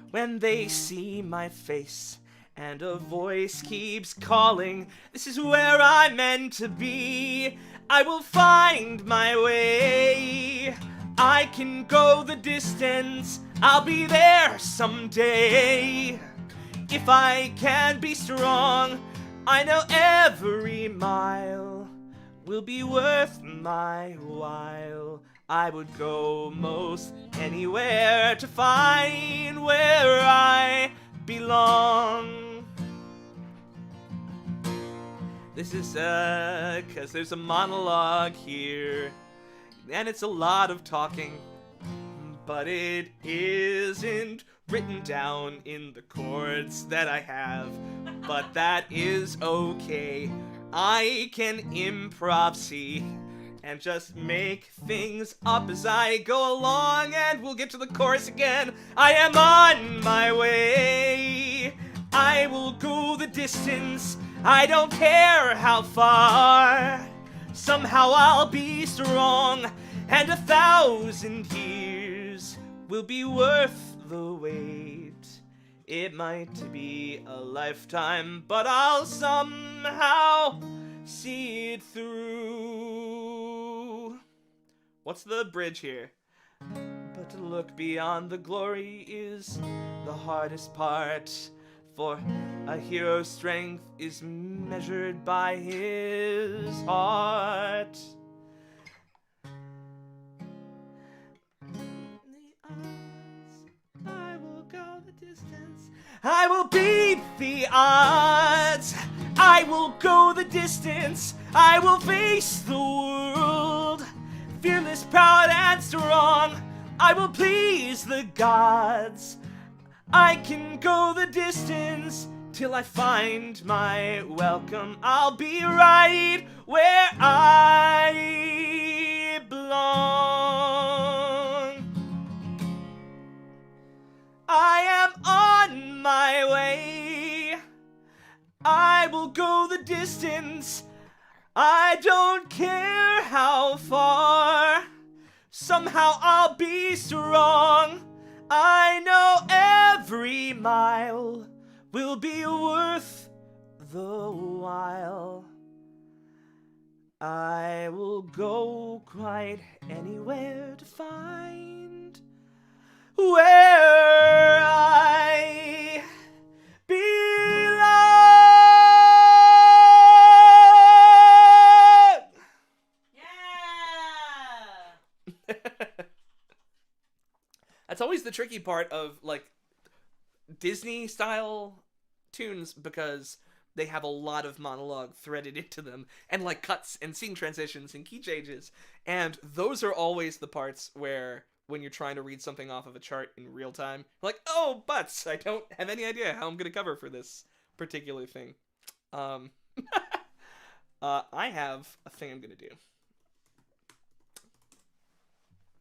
when they see my face, and a voice keeps calling, this is where I'm meant to be. I will find my way. I can go the distance. I'll be there someday. If I can be strong, I know every mile will be worth my while. I would go most anywhere to find where I belong. This is cause there's a monologue here, and it's a lot of talking, but it isn't written down in the chords that I have, but that is okay. I can improv, see, and just make things up as I go along, and we'll get to the chorus again. I am on my way. I will go the distance. I don't care how far. Somehow I'll be strong, and 1,000 years will be worth the wait. It might be a lifetime, but I'll somehow see it through. What's the bridge here? But to look beyond the glory is the hardest part, for a hero's strength is measured by his heart. I will go the distance. I will beat the odds. I will go the distance. I will face the world. Fearless, proud, and strong. I will please the gods. I can go the distance till I find my welcome. I'll be right where I belong. I am on my way. I will go the distance. I don't care how far. Somehow I'll be strong. I know every mile will be worth the while. I will go quite anywhere to find where I belong. Yeah. That's always the tricky part of, like, Disney style tunes, because they have a lot of monologue threaded into them, and like cuts and scene transitions and key changes, and those are always the parts where, when you're trying to read something off of a chart in real time, like, oh, butts, I don't have any idea how I'm gonna cover for this particular thing. I have a thing I'm gonna do,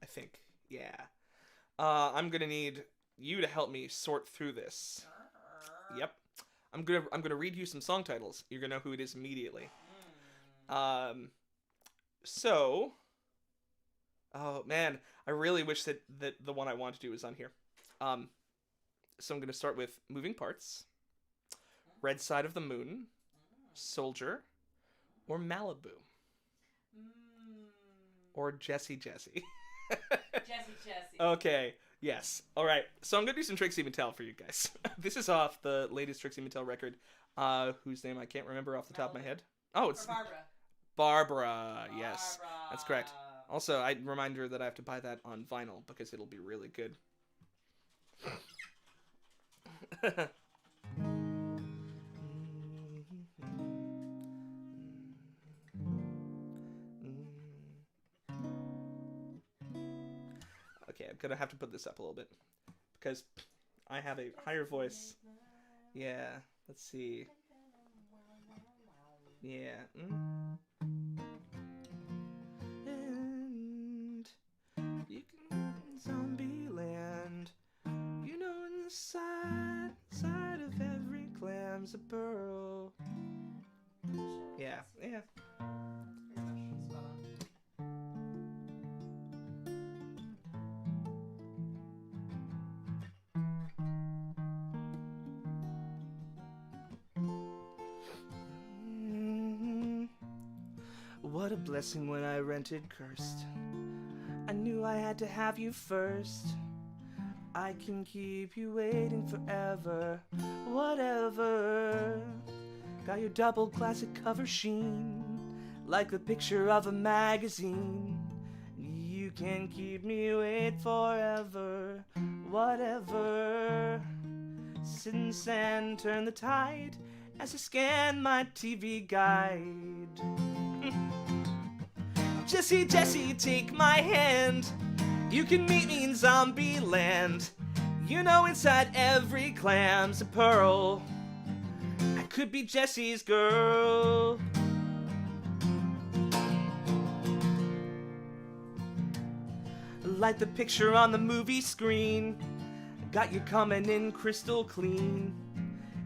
I think. Yeah. I'm gonna need you to help me sort through this. Yep. I'm gonna read you some song titles. You're gonna know who it is immediately. So, oh man, I really wish that the one I want to do is on here. So I'm gonna start with Moving Parts, Red Side of the Moon, Soldier, or Malibu, or Jessie Jessie. Jessie. Okay, yes. All right, so I'm going to do some Trixie Mattel for you guys. This is off the latest Trixie Mattel record, whose name I can't remember off the top of my head. Oh, it's Barbara. Yes, that's correct. Also, I remind her that I have to buy that on vinyl because it'll be really good. Okay, I'm gonna have to put this up a little bit because I have a higher voice. Yeah, let's see. Yeah. And you can Zombieland. You know, inside of every clam's a pearl. Yeah. What a blessing when I rented cursed. I knew I had to have you first. I can keep you waiting forever. Whatever. Got your double classic cover sheen, like the picture of a magazine. You can keep me wait forever. Whatever. Sit and sand, turn the tide as I scan my TV guide. Jessie, Jessie, take my hand. You can meet me in zombie land. You know inside every clam's a pearl. I could be Jessie's girl. Like the picture on the movie screen. Got you coming in crystal clean.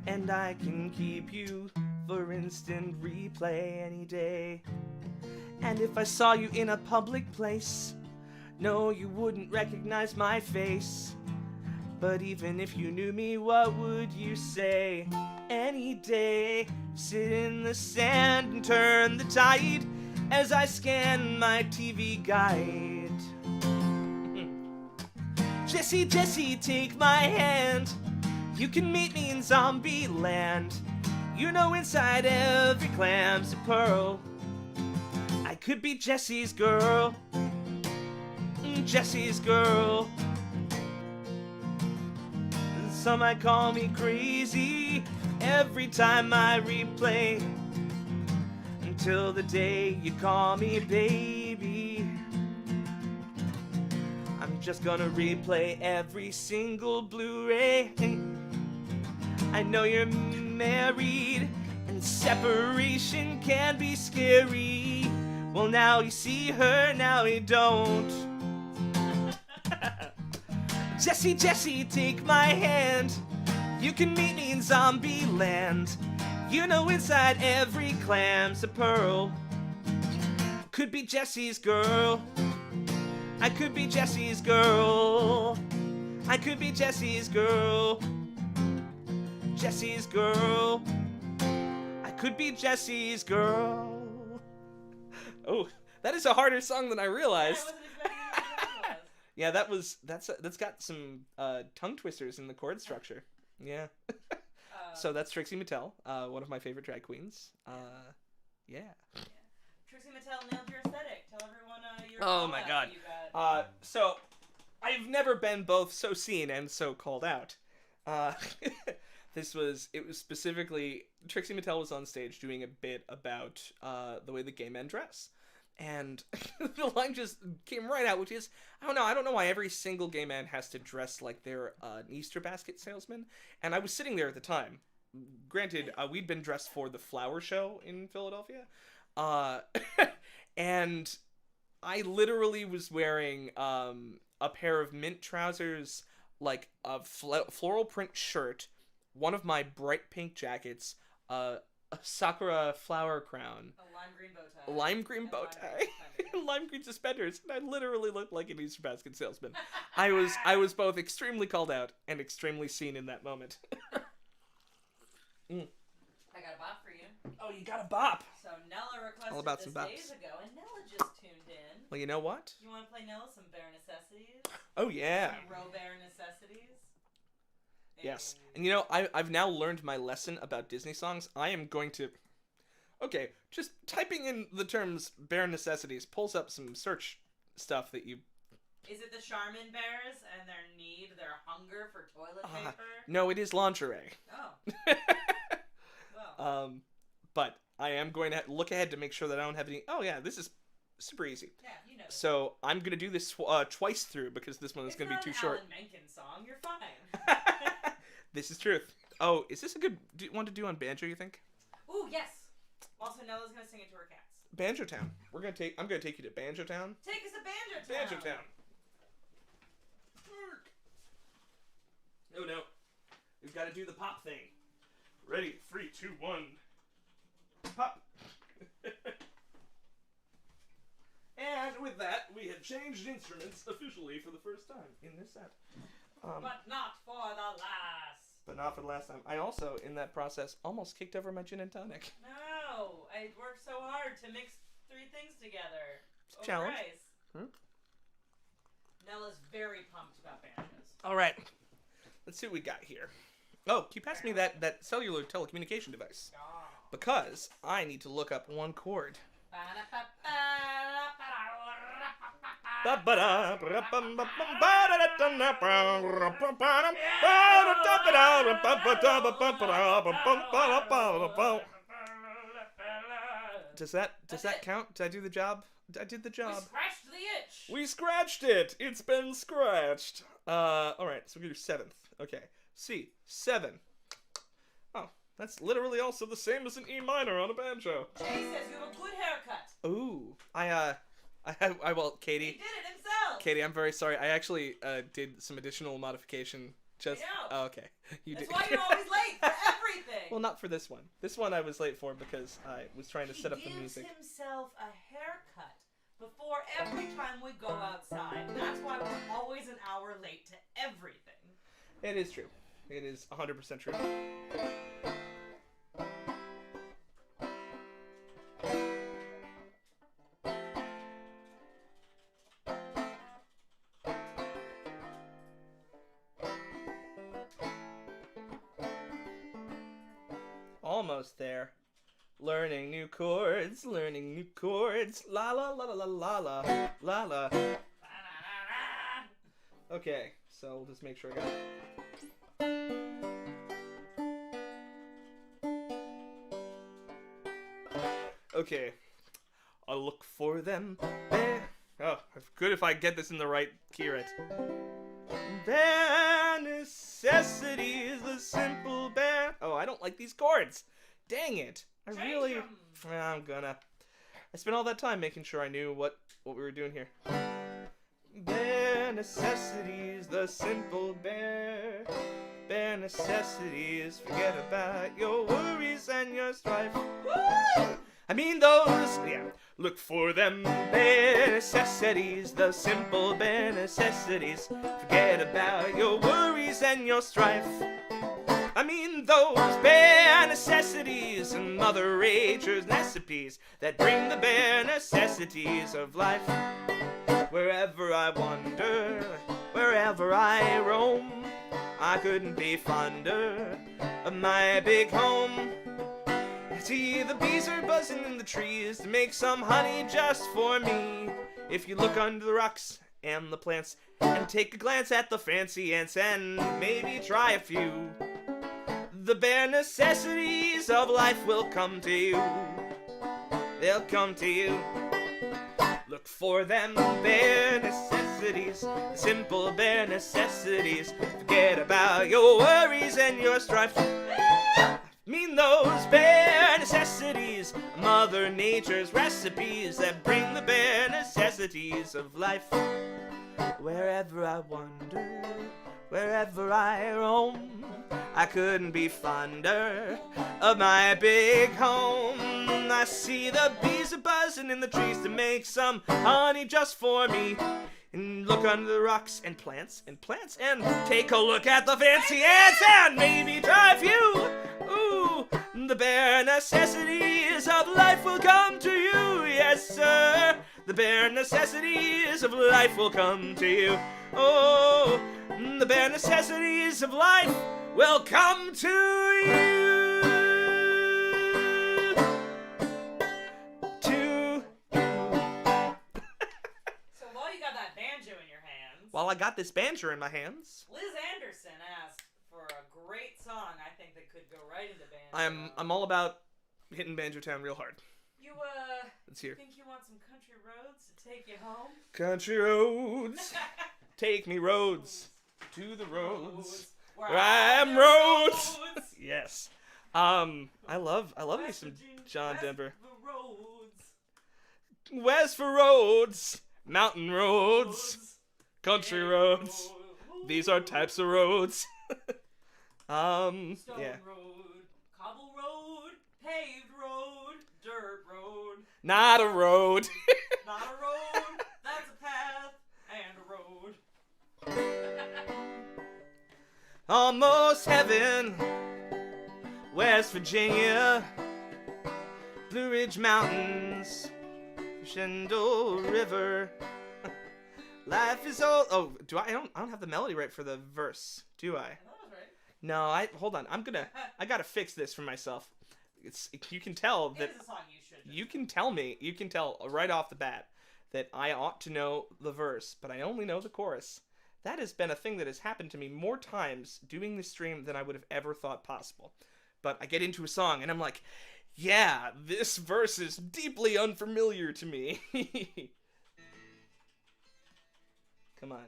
And I can keep you for instant replay any day. And if I saw you in a public place, no, you wouldn't recognize my face. But even if you knew me, what would you say? Any day, sit in the sand and turn the tide as I scan my TV guide. Jessie, Jessie, take my hand. You can meet me in zombie land. You know inside every clam's a pearl. I could be Jessie's girl. Jessie's girl. Some might call me crazy every time I replay, until the day you call me baby. I'm just gonna replay every single Blu-ray. I know you're married and separation can be scary. Well, now you see her, now you don't. Jessie, Jessie, take my hand. You can meet me in zombie land. You know inside every clam's a pearl. Could be Jessie's girl. I could be Jessie's girl. I could be Jessie's girl. Jessie's girl. I could be Jessie's girl. Oh, that is a harder song than I realized. Yeah, that's got some tongue twisters in the chord structure. Yeah. So that's Trixie Mattel, one of my favorite drag queens. Yeah. Trixie Mattel nailed your aesthetic. Tell everyone your Oh my god. So I've never been both so seen and so called out. It was specifically Trixie Mattel was on stage doing a bit about the way the gay men dress. And the line just came right out, which is, I don't know why every single gay man has to dress like they're an Easter basket salesman. And I was sitting there at the time. Granted, we'd been dressed for the flower show in Philadelphia. And I literally was wearing a pair of mint trousers, like a floral print shirt, one of my bright pink jackets, a sakura flower crown, a lime green bow tie, lime green suspenders, and I literally looked like an Easter basket salesman. I was both extremely called out and extremely seen in that moment. I got a bop for you. Oh, you got a bop. So Nella requested all about this some bops. days ago, and Nella just tuned in. Well, you know what? You want to play Nella some Bare Necessities? Oh yeah. Some Row Bare Necessities. Yes. And you know, I've now learned my lesson about Disney songs. I am going to... Okay, just typing in the terms bare necessities pulls up some search stuff that you... Is it the Charmin bears and their hunger for toilet paper? No, it is lingerie. Oh. Well. But I am going to look ahead to make sure that I don't have any... Oh yeah, this is super easy. Yeah, you know. So I'm going to do this twice through because this one is going to be too short. It's not an Alan Menken song. You're fine. This is truth. Oh, is this a good one to do on banjo, you think? Ooh, yes. Also, Nella's gonna sing it to her cats. Banjo Town. I'm gonna take you to Banjo Town. Take us to Banjo Town. Banjo Town. Oh no. We've got to do the pop thing. Ready? 3, 2, 1. Pop. And with that, we have changed instruments officially for the first time in this set. But not for the last. But not for the last time. I also, in that process, almost kicked over my gin and tonic. No, I worked so hard to mix 3 things together. It's a challenge. Nella's very pumped about banjos. All right. Let's see what we got here. Oh, can you pass me that cellular telecommunication device? Because I need to look up one chord. Does that count? Did I do the job? I did the job. We scratched the itch. We scratched it. It's been scratched. All right. So we do 7th. Okay. C 7. Oh, that's literally also the same as an E minor on a banjo. Jay says you have a good haircut. Ooh, well, Katie. He did it himself. Katie, I'm very sorry. I actually did some additional modification. Just. I know. Oh, okay. That's why you're always late for everything. Well, not for this one. This one I was late for because I was trying to set up the music. He gives himself a haircut before every time we go outside. That's why we're always an hour late to everything. It is true. It is 100% true. Almost there. Learning new chords, learning new chords. La la la la la la la la. Okay, so we'll just make sure I got it. Okay, I'll look for them. Oh, good if I get this in the right key, right? Bare necessities, the simple bare. Oh, I don't like these chords. Dang it! I spent all that time making sure I knew what we were doing here. Bare necessities, the simple bare. Bare necessities, forget about your worries and your strife. Woo! I mean those, yeah. Look for them bare necessities, the simple bare necessities. Forget about your worries and your strife. I mean those bare necessities and Mother Nature's recipes that bring the bare necessities of life. Wherever I wander, wherever I roam, I couldn't be fonder of my big home. See, the bees are buzzing in the trees to make some honey just for me. If you look under the rocks and the plants and take a glance at the fancy ants and maybe try a few, the bare necessities of life will come to you. They'll come to you. Look for them bare necessities, the simple bare necessities. Forget about your worries and your strife. Mean those bare necessities, Mother Nature's recipes that bring the bare necessities of life. Wherever I wander, wherever I roam, I couldn't be fonder of my big home. I see the bees are buzzing in the trees to make some honey just for me. And look under the rocks and plants and take a look at the fancy ants and maybe try a few. Ooh, the bare necessities of life will come to you, yes sir. The bare necessities of life will come to you. Oh, the bare necessities of life will come to you. While I got this banjo in my hands. Liz Anderson asked for a great song I think that could go right into banjo. I'm all about hitting Banjo Town real hard. Let's hear. Think you want some country roads to take you home? Country roads, take me roads to the roads where I am roads. Yes. I love me some John Denver. West for roads, mountain roads. Country roads. These are types of roads. Stone road, cobble road, paved road, dirt road. Not a road. Not a road. That's a path and a road. Almost heaven. West Virginia. Blue Ridge Mountains. Shenandoah River. Life is old. Oh, I don't have the melody right for the verse, do I? I thought it was right. No, hold on. I gotta fix this for myself. You can tell that. It is a song you should. You can tell right off the bat that I ought to know the verse, but I only know the chorus. That has been a thing that has happened to me more times doing this stream than I would have ever thought possible. But I get into a song and I'm like, yeah, this verse is deeply unfamiliar to me. Come on.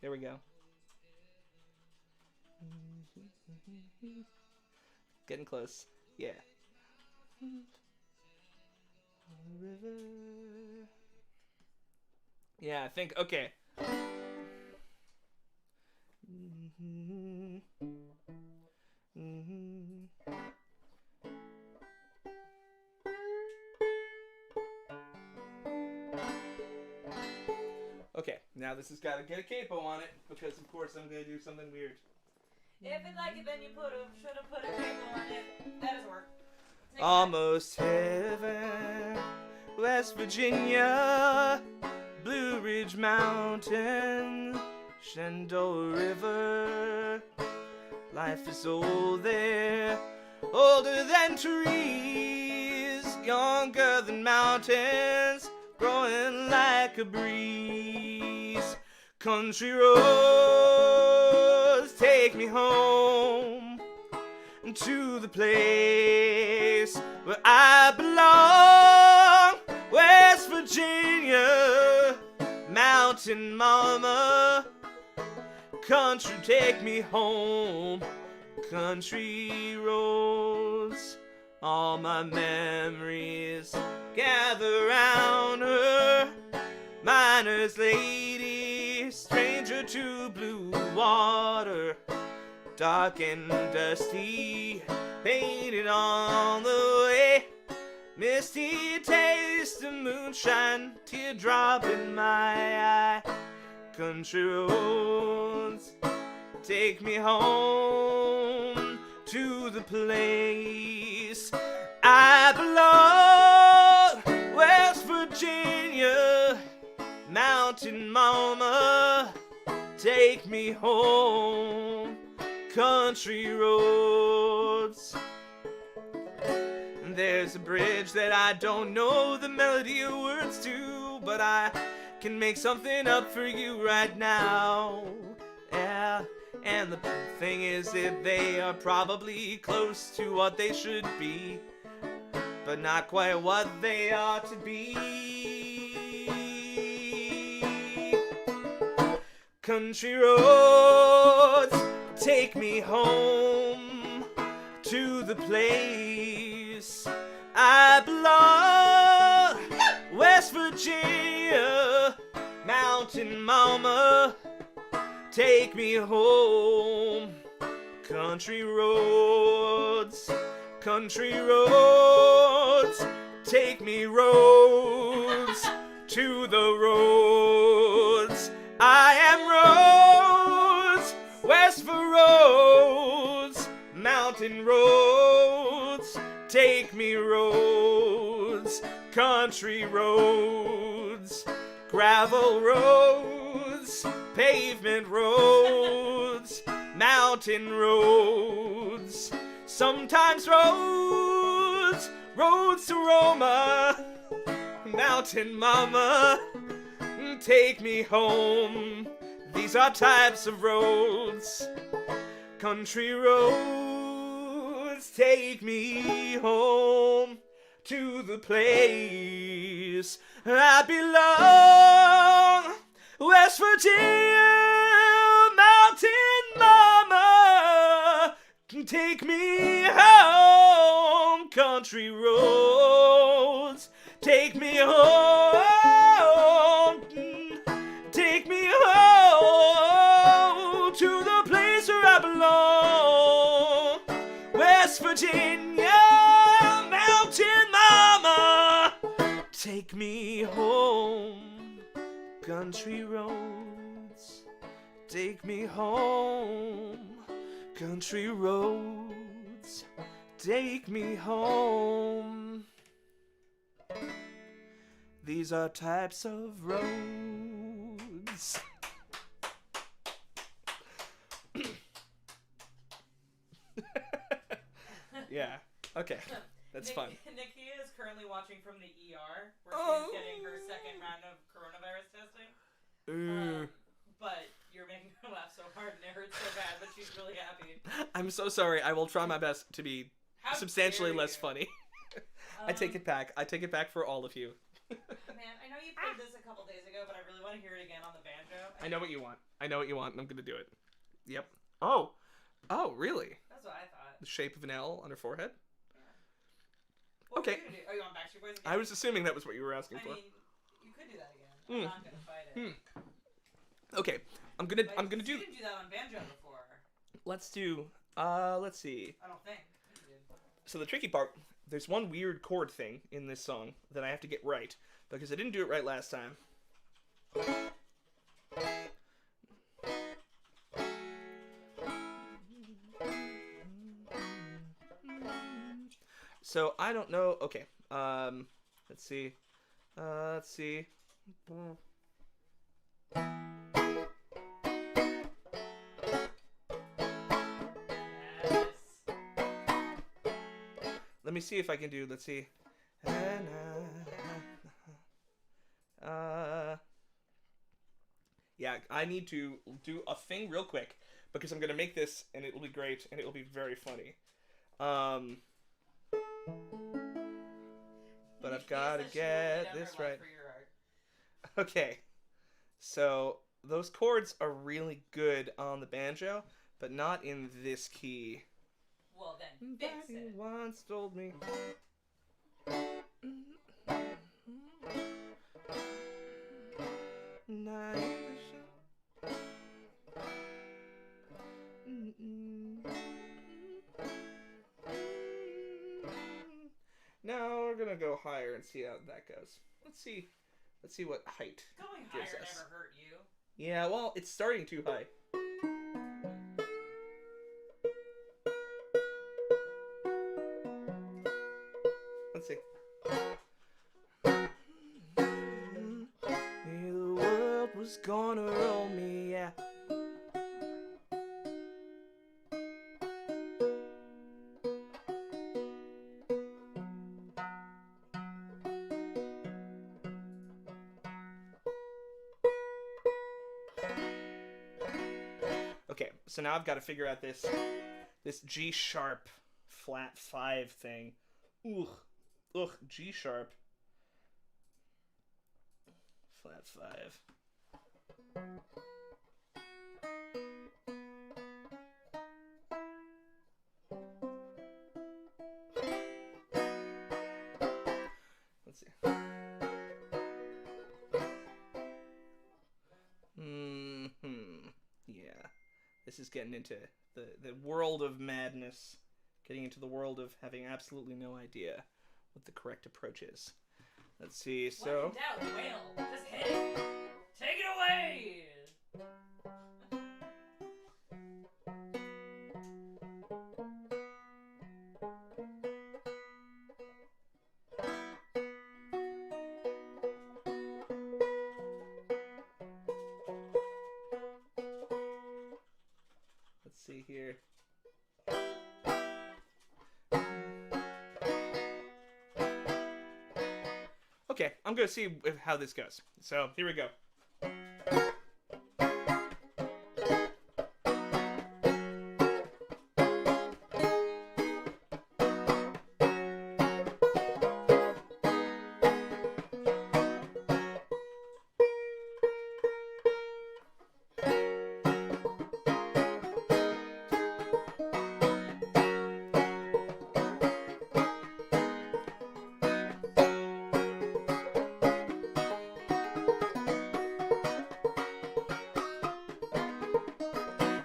There we go. Getting close. Yeah. Yeah, I think, okay. Okay, now this has got to get a capo on it, because of course I'm going to do something weird. If you like it, then you should have put a cable on it. That doesn't work. Almost heaven, West Virginia, Blue Ridge Mountain, Shenandoah River. Life is old there, older than trees, younger than mountains, growing like a breeze. Country roads take me home to the place where I belong, West Virginia, mountain mama. Country, take me home, country roads. All my memories gather round her, miner's lady, stranger to blue water. Dark and dusty, painted on the way, misty taste of moonshine, teardrop in my eye. Country roads take me home to the place I belong, West Virginia, mountain mama, take me home, country roads. There's a bridge that I don't know the melody or words to, but I can make something up for you right now. Yeah, and the thing is that they are probably close to what they should be, but not quite what they ought to be. Country roads take me home to the place I belong, West Virginia, mountain mama, take me home. Country roads, country roads, take me roads to the roads. I am roads, west for roads, mountain roads, take me roads, country roads, gravel roads, pavement roads, mountain roads, sometimes roads, roads to Roma, mountain mama, take me home. These are types of roads. Country roads take me home to the place I belong, West Virginia, mountain mama, take me home. Country roads take me home, take me home to the place where I belong, West Virginia, mountain mama, take me home. Country roads take me home Country roads take me home. These are types of roads. Yeah. Okay. That's fun. Nikia is currently watching from the ER, where she's getting her second round of coronavirus testing. But you're making her laugh so hard and it hurts so bad, but she's really happy. I'm so sorry. I will try my best to be substantially less funny. I take it back. I take it back for all of you. Man, I know you played this a couple days ago, but I really want to hear it again on the banjo. I know what you want. I know what you want, and I'm going to do it. Yep. Oh. Oh, really? That's what I thought. The shape of an L on her forehead? Yeah. Okay. Oh, you want Backstreet Boys again? I was assuming that was what you were asking for. I mean, you could do that again. I'm not going to fight it. Okay. I'm gonna do. You didn't do that on banjo before. Let's see. I don't think. So the tricky part, there's one weird chord thing in this song that I have to get right, because I didn't do it right last time. So I don't know. Okay. Let's see. Let me see if I can do. Let's see. Yeah, I need to do a thing real quick because I'm gonna make this and it will be great and it will be very funny. But I've got to get this right. Okay, so those chords are really good on the banjo, but not in this key. Well, then fix it. Once told me. Now we're gonna go higher and see how that goes. Let's see what height Going gives higher us. never hurt you. Yeah, well, it's starting too high. Let's see. The world was gonna roll me, yeah. Okay, so now I've got to figure out this G sharp flat 5 thing. Ugh, G sharp flat 5. Let's see. Yeah. This is getting into the world of madness. Getting into the world of having absolutely no idea what the correct approach is. Let's see, so... When in doubt, wail. Just hit it. Take it away! Let's see here. Okay, I'm going to see how this goes. So, here we go.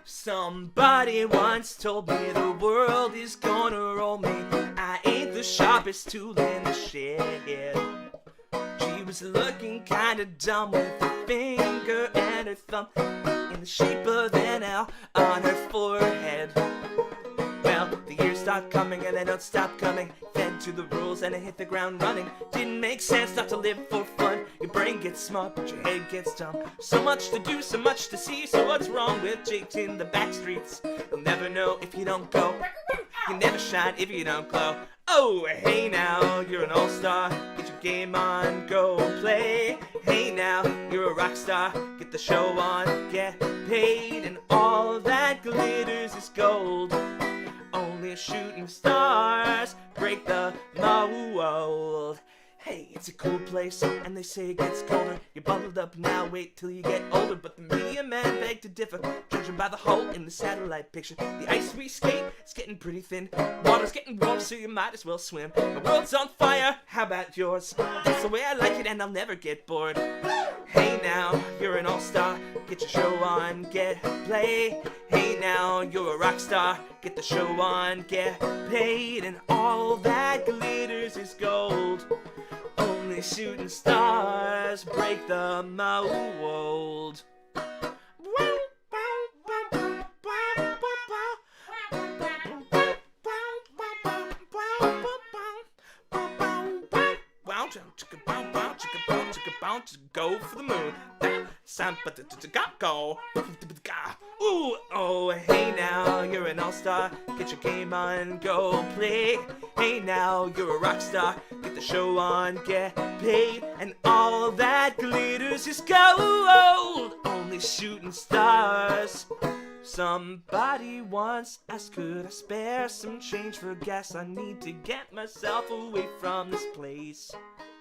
Somebody once told me the world is gonna roll me. I ain't the sharpest tool in the shed. Gee was looking kinda dumb with her finger and her thumb in the shape of an L on her forehead. Well, the years start coming and they don't stop coming. Fed to the rules and I hit the ground running. Didn't make sense not to live for fun. Your brain gets smart, but your head gets dumb. So much to do, so much to see. So what's wrong with Jake in the back streets? You'll never know if you don't go. You never shine if you don't glow. Oh, hey now, you're an all-star. Get your game on, go play. Hey now, you're a rock star. Get the show on, get paid. And all that glitters is gold. Only shooting stars break the mold. Hey, it's a cool place, and they say it gets colder. You're bundled up now, wait till you get older. But the media men beg to differ, judging by the hole in the satellite picture. The ice we skate is getting pretty thin. Water's getting warm, so you might as well swim. The world's on fire, how about yours? That's the way I like it, and I'll never get bored. Hey now, you're an all-star. Get your show on, get play. Hey now, you're a rock star. Get the show on, get paid. And all that glitters is gold. Only shooting stars break the mold. Go for the moon. Go. Ooh, oh, hey now, you're an all-star. Get your game on, go play. Hey now, you're a rock star. Get the show on, get paid. And all that glitters is gold. Only shooting stars. Somebody once asked, could I spare some change for gas? I need to get myself away from this place.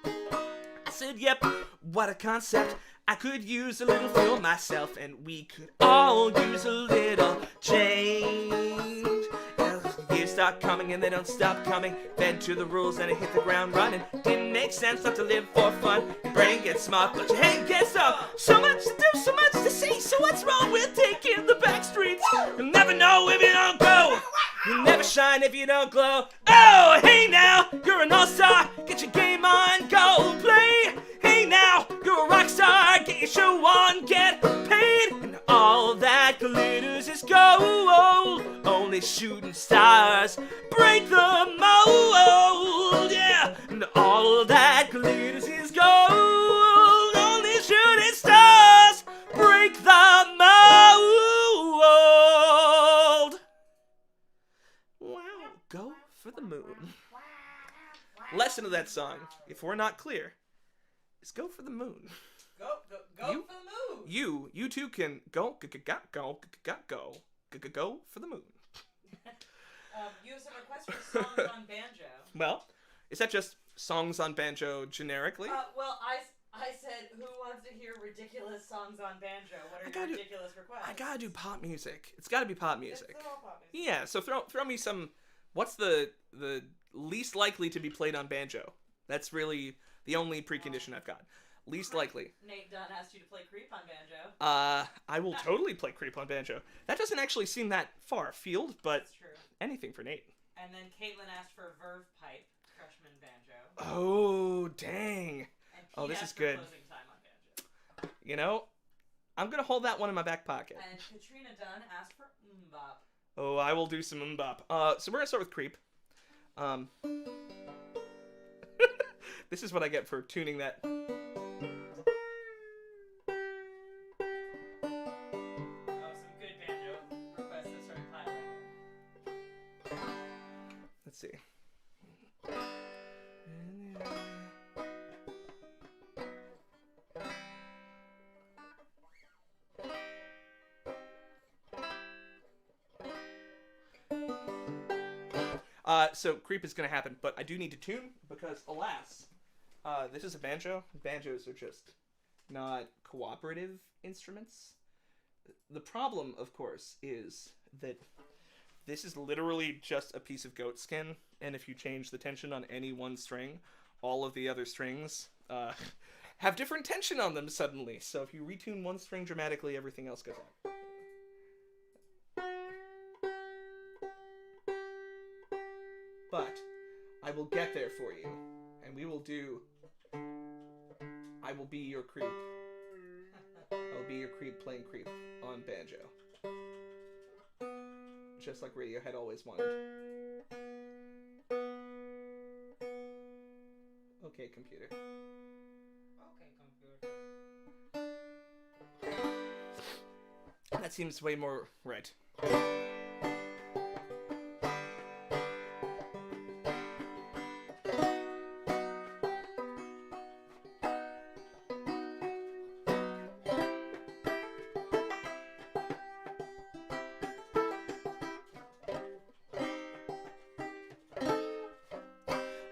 I said, yep, what a concept. I could use a little fuel myself, and we could all use a little change. Years start coming and they don't stop coming. Fed to the rules and I hit the ground running. Didn't make sense not to live for fun. Your brain gets smart, but your head gets dumb. So much to do, so much to see. So what's wrong with taking the back streets? You'll never know if you don't go. You'll never shine if you don't glow. Oh, hey now, you're an all-star. Get your game on, go play. Hey now, you're a rock star. Get your show on, get paid. And all that glitters is gold. Only shooting stars break the mold. Yeah, and all that glitters is gold. Only shooting stars break the mold. Wow, go for the moon. Lesson of that song, if we're not clear, is go for the moon. Go for the moon. You too can go for the moon. You have some requests for songs on banjo. Well, is that just songs on banjo generically? Well, I said, who wants to hear ridiculous songs on banjo? What are your ridiculous requests? I gotta do pop music. It's gotta be pop music. It's all pop music. Yeah, so throw me some. What's the least likely to be played on banjo? That's really the only precondition I've got. Least likely. Nate Dunn asked you to play Creep on banjo. I will totally play Creep on banjo. That doesn't actually seem that far afield, but That's true. Anything for Nate. And then Caitlin asked for Verve Pipe, freshman banjo. Oh, dang. And this is good. Closing time on banjo. You know, I'm gonna hold that one in my back pocket. And Katrina Dunn asked for Mbop. Oh, I will do some mbop. So we're gonna start with Creep. This is what I get for tuning that. Some good banjo requests that started piling in. Let's see. So Creep is going to happen, but I do need to tune because, alas, this is a banjo. Banjos are just not cooperative instruments. The problem, of course, is that this is literally just a piece of goat skin, and if you change the tension on any one string, all of the other strings have different tension on them suddenly. So if you retune one string dramatically, everything else goes out. But I will get there for you, and we will do I will be your creep. I will be your creep playing creep on banjo. Just like Radiohead always wanted. Okay, computer. That seems way more right.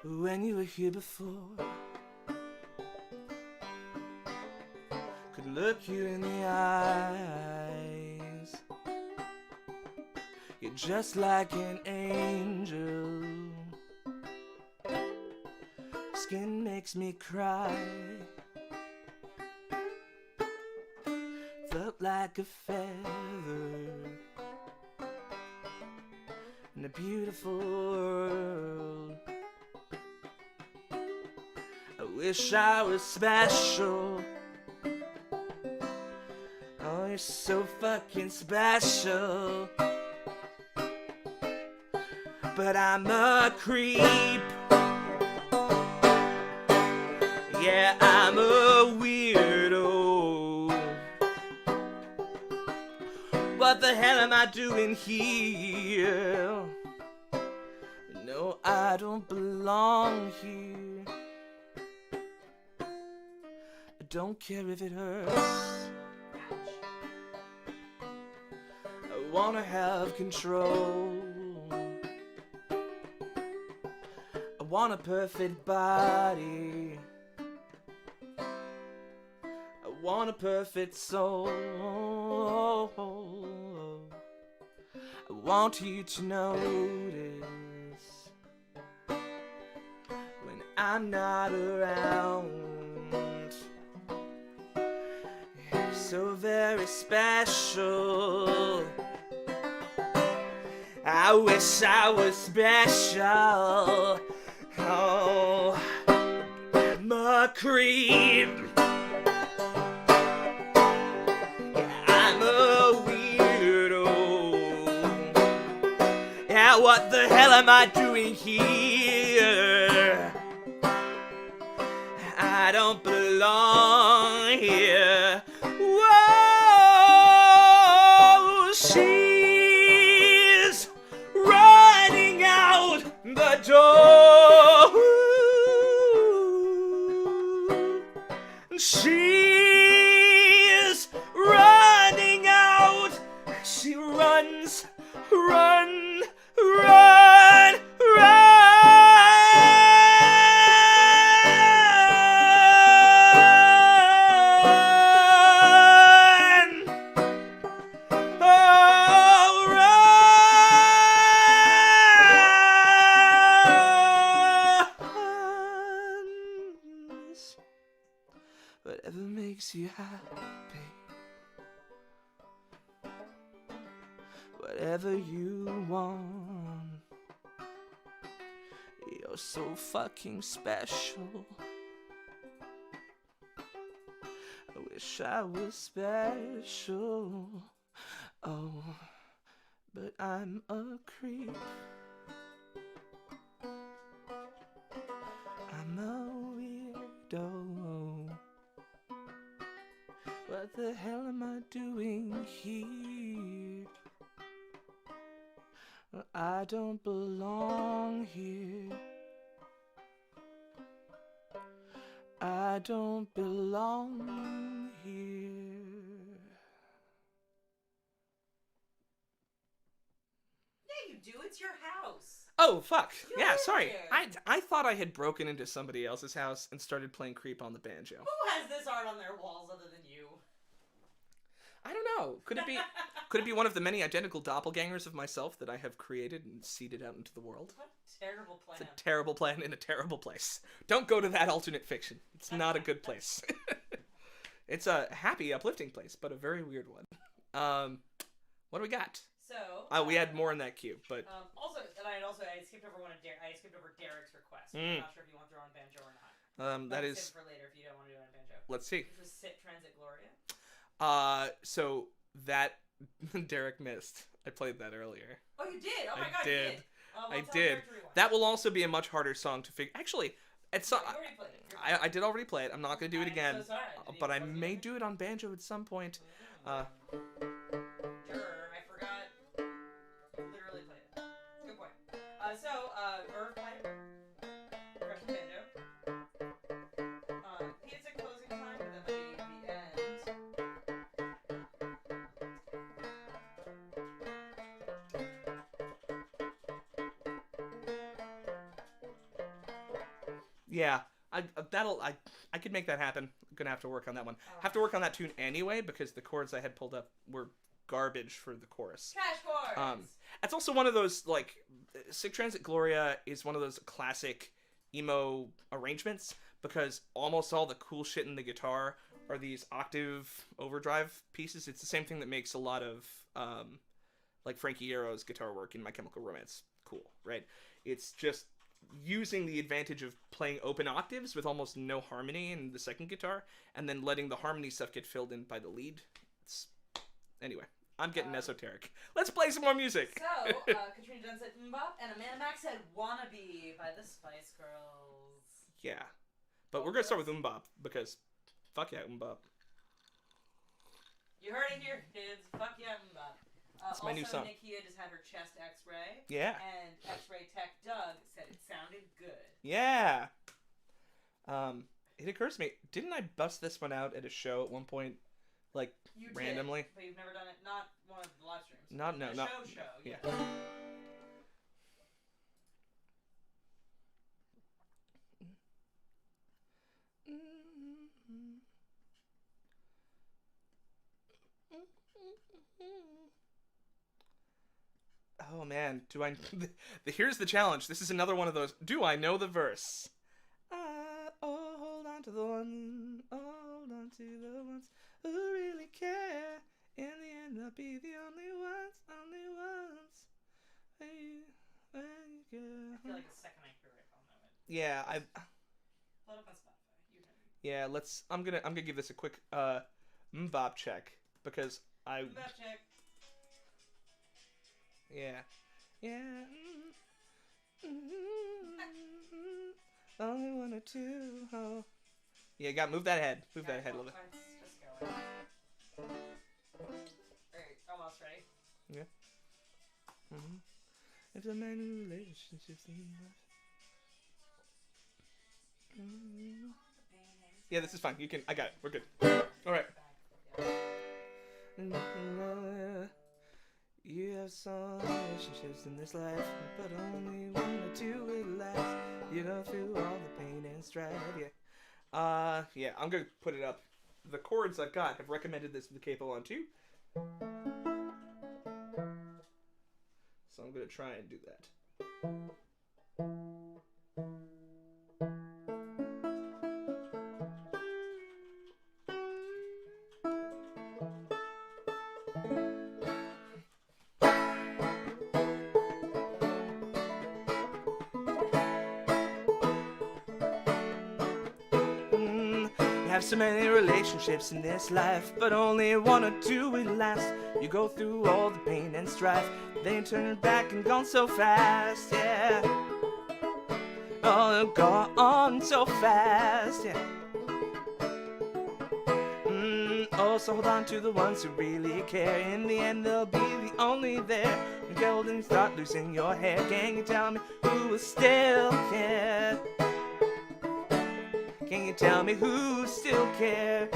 When you were here before, could look you in the eyes. You're just like an angel. Skin makes me cry. Felt like a feather in a beautiful world. I wish I was special. Oh, you're so fucking special. But I'm a creep. Yeah, I'm a weirdo. What the hell am I doing here? No, I don't belong here. I don't care if it hurts. I wanna have control. I want a perfect body. I want a perfect soul. I want you to notice when I'm not around. You're so very special. I wish I was special. Oh, I'm a creep. I'm a weirdo. Yeah, what the hell am I doing here? I don't belong here. Whoa, she's running out the door. She's running out. She runs, run, run, run. Oh, run. Whatever makes you happy. Whatever you want. You're so fucking special. I wish I was special. Oh, but I'm a creep. I'm a weirdo. What the hell am I doing here? I don't belong here. I don't belong here. Yeah, you do. It's your house. Oh, fuck. You Yeah, live sorry. here. I thought I had broken into somebody else's house and started playing creep on the banjo. Who has this art on their walls other than you? I don't know. Could it be one of the many identical doppelgangers of myself that I have created and seeded out into the world? What a terrible plan. It's a terrible plan in a terrible place. Don't go to that alternate fiction. It's not a good place. It's a happy, uplifting place, but a very weird one. What do we got? So We had more in that queue, but also, and I skipped over I skipped over Derek's request. Mm. I'm not sure if you want to throw on banjo or not. That is. For later if you don't want to do it on banjo. Let's see. This is Sit Transit Gloria. So that Derek missed. I played that earlier. Oh, you did? Oh my god, did. you did. I did. That will also be a much harder song to figure. Actually, it's you already played it. I did already play it. I'm not gonna do it again. So sorry. But I may do it on banjo at some point. I forgot. Literally played it. Good point. Verve pipe, Russian banjo. Pizza closing time, and then the end. Yeah, I could make that happen. I'm gonna have to work on that one. Have to work on that tune anyway because the chords I had pulled up were garbage for the chorus. Trash chords. It's also one of those like Sick Transit Gloria is one of those classic emo arrangements because almost all the cool shit in the guitar are these octave overdrive pieces. It's the same thing that makes a lot of like Frankie Iroh's guitar work in My Chemical Romance cool, right? It's just using the advantage of playing open octaves with almost no harmony in the second guitar and then letting the harmony stuff get filled in by the lead. Anyway, I'm getting esoteric. Let's play some more music. So, Katrina Dunn said Mbop, and Amanda Mack said Wannabe by the Spice Girls. Yeah. But we're going to start with Mbop because fuck yeah, Mbop. You heard it here, kids. Fuck yeah, Mbop. It's my new song. Nikia just had her chest x-ray. Yeah. And x-ray tech Doug said it sounded good. Yeah. It occurs to me, didn't I bust this one out at a show at one point? Like, you randomly? Did, but you've never done it, not one of the live streams. Not. Show, yeah. Oh man, here's the challenge. This is another one of those. Do I know the verse? Hold on to the one. Hold on to the ones who really care. In the end, they'll be the only ones. Hey, I feel like the second I hear it, I'll know it. Yeah, Pull it up on Spotify. You know. Yeah, I'm gonna give this a quick mbop check because Mbop check. Yeah. Only one or two. Oh. Yeah, move that head. Move that head a little bit. Just go. Alright, almost ready. Yeah. If the man in relationships in life. Yeah, this is fine. I got it. We're good. Alright. You have some relationships in this life, but only one or two will last. You go through all the pain and strife. Yeah, I'm gonna put it up. The chords I've got have recommended this to the capo on too. So I'm gonna try and do that. Have so many relationships in this life, but only one or two will last. You go through all the pain and strife, then turn back and gone so fast, yeah. Oh, gone so fast, yeah. Oh, so hold on to the ones who really care. In the end, they'll be the only there. When golden, you start losing your hair. Can you tell me who will still care? Can you tell me who still care?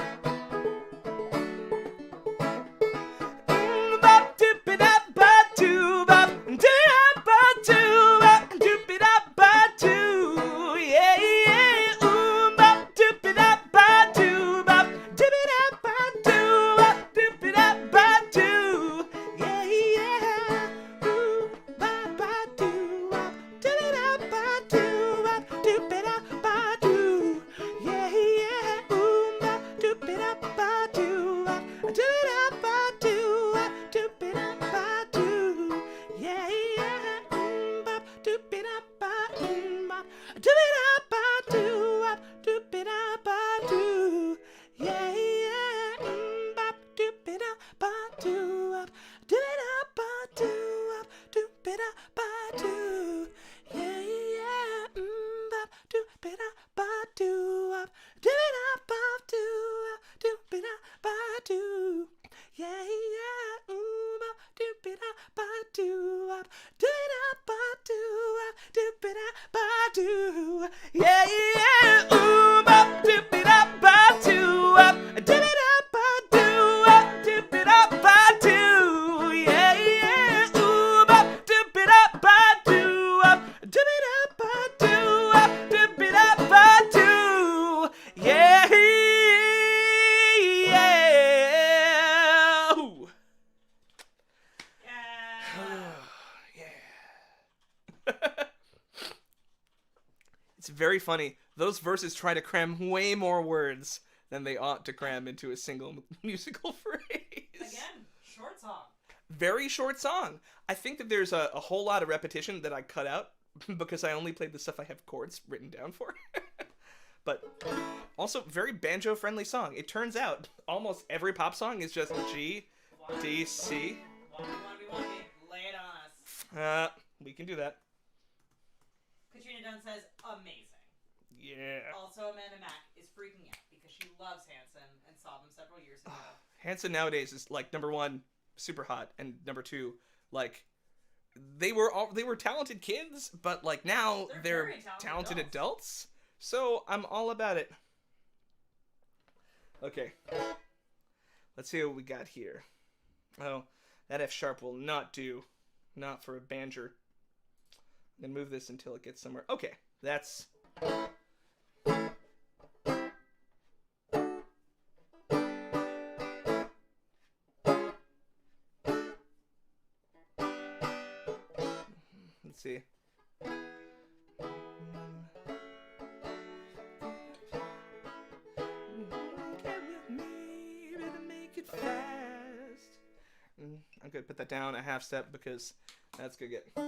Yeah, yeah. Ooh, bop, dip it up, bop, doo, up. Dip it up, bop, doo, up. Dip it up, bop, doo. Yeah, yeah. Ooh, bop, dip it up, bop, doo, up. Dip it up, bop, doo, up. Dip it up, bop, doo. Yeah, yeah. Ooh. Yeah. It's very funny. Those verses try to cram way more words than they ought to cram into a single musical phrase. Again, short song. Very short song. I think that there's a whole lot of repetition that I cut out because I only played the stuff I have chords written down for. But also, very banjo-friendly song. It turns out almost every pop song is just G, D, C. Lay it on us. We can do that. Katrina Dunn says, amazing. Yeah. Also, Amanda Mack is freaking out because she loves Hanson and saw them several years ago. Hanson nowadays is like number one, super hot, and number two, like they were talented kids, but like now they're talented adults. So I'm all about it. Okay. Let's see what we got here. Oh, that F sharp will not do. Not for a banjo. I'm gonna move this until it gets somewhere. Okay, that's... Let's see. I'm gonna put that down a half step because that's gonna get... all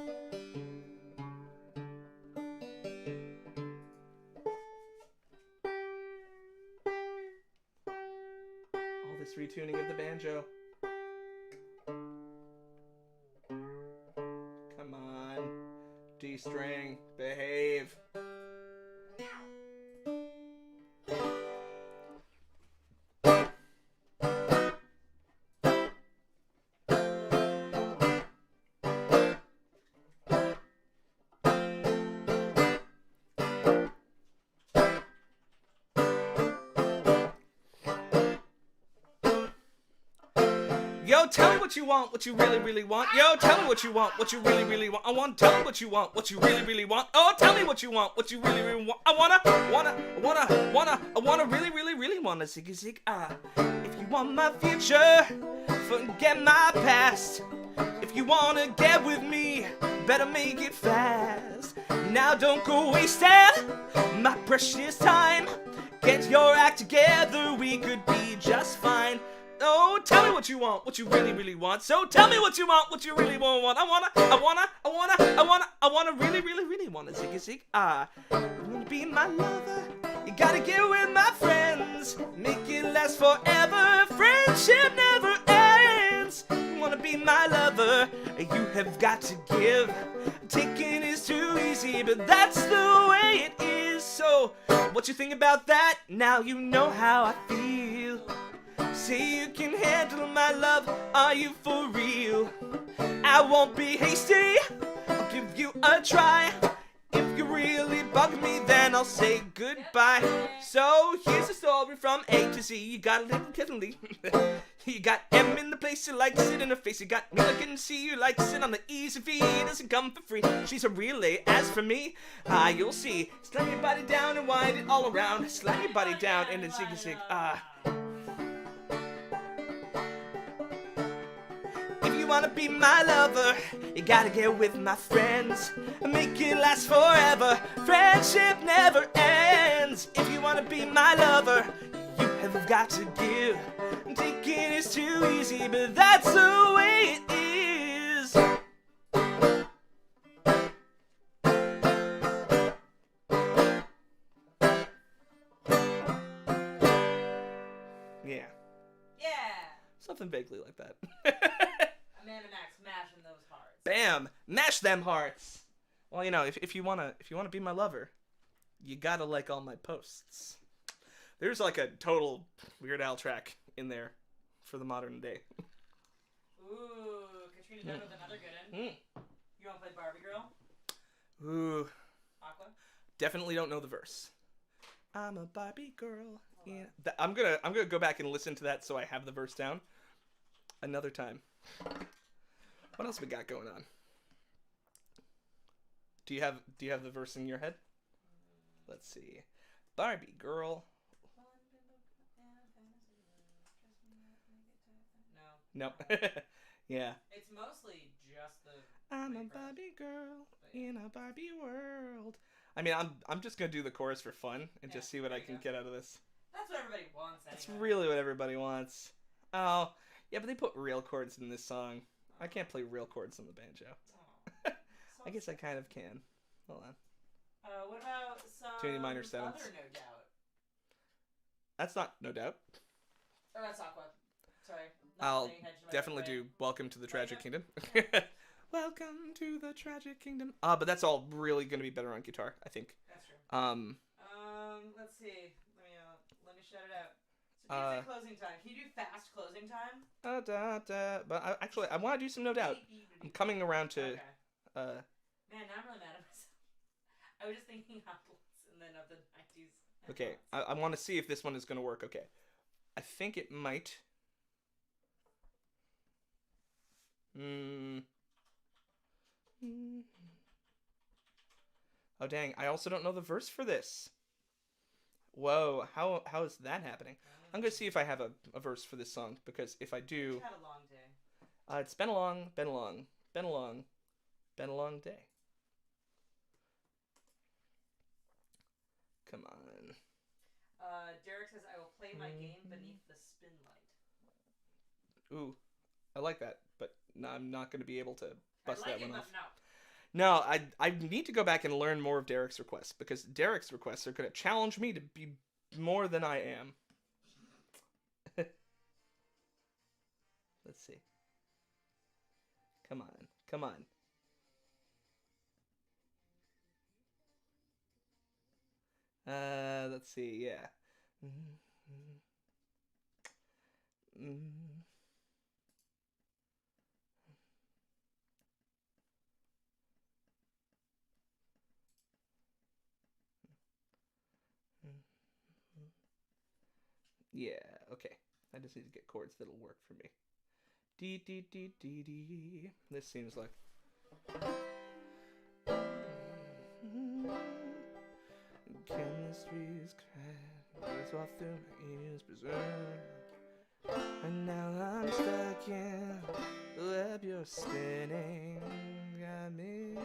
this retuning of the banjo. Come on. D string. Behave. Yo, tell me what you want, what you really, really want. Yo, tell me what you want, what you really, really want. I want, tell me what you want, what you really, really want. Oh, tell me what you want, what you really, really want. I wanna really, really, really wanna ziggy zig ah. If you want my future, forget my past. If you wanna get with me, better make it fast. Now don't go wasting my precious time. Get your act together, we could be just fine. Oh, tell me what you want, what you really, really want. So tell me what you want, what you really want. I wanna really, really, really wanna ziggy zig ah. You wanna be my lover? You gotta get with my friends. Make it last forever. Friendship never ends. You wanna be my lover? You have got to give. Taking is too easy, but that's the way it is. So, what you think about that? Now you know how I feel. Say you can handle my love, are you for real? I won't be hasty, I'll give you a try. If you really bug me, then I'll say goodbye. So here's the story from A to Z. You got a little kitten. You got M in the place, you like to sit in her face. You got me looking to see, you like to sit on the easy V. Doesn't come for free, she's a real A. As for me, you'll see. Slam your body down and wind it all around. Slam your body down and then zig zig If you wanna be my lover, you gotta get with my friends and make it last forever. Friendship never ends. If you wanna be my lover, you have got to give. Taking is too easy, but that's the way it is. Yeah. Yeah. Something vaguely like that. Amanda Max mashing those hearts. Bam! Mash them hearts. Well, you know, if you wanna be my lover, you gotta like all my posts. There's like a total Weird Al track in there for the modern day. Ooh, Katrina Dunn with another good one. You wanna play Barbie Girl? Ooh. Aqua? definitely don't know the verse. I'm a Barbie girl. Yeah. I'm gonna go back and listen to that so I have the verse down. Another time. What else we got going on? Do you have the verse in your head? Let's see. Barbie girl. No. Yeah. It's mostly just the. I'm a Barbie girl in a Barbie world. I mean, I'm just gonna do the chorus for fun and just see what I can get out of this. That's what everybody wants. Anyway. That's really what everybody wants. Oh, yeah, but they put real chords in this song. I can't play real chords on the banjo. I guess I kind of can. Hold on. What about some Too many minor sevenths. other No Doubt? That's not No Doubt. Or that's Aqua. Sorry. I'll definitely do Welcome to the Tragic Kingdom. Welcome to the Tragic Kingdom. But that's all really going to be better on guitar, I think. That's true. Let's see. Let me shout it out. So do you say closing time? Can you do fast closing time? But I want to do some No Doubt. I'm coming around to. Okay. Man, now I'm really mad at myself. I was just thinking Hot Ones and then of the 90s. Okay, I want to see if this one is going to work. Okay, I think it might. Oh dang! I also don't know the verse for this. Whoa! How is that happening? I'm gonna see if I have a verse for this song, because if I do, You've had a long day. It's been a long day. Come on. Derek says, I will play my game beneath the spin light. Ooh, I like that, but no, I'm not going to be able to bust that one off. No. No, I need to go back and learn more of Derek's requests, because Derek's requests are going to challenge me to be more than I am. Let's see. Come on. Let's see, yeah. Yeah, okay. I just need to get chords that'll work for me. D D D D D. This seems like. Chemistry's cracked. That's what through my ears preserved. And now I'm stuck in the web you're spinning. Got me.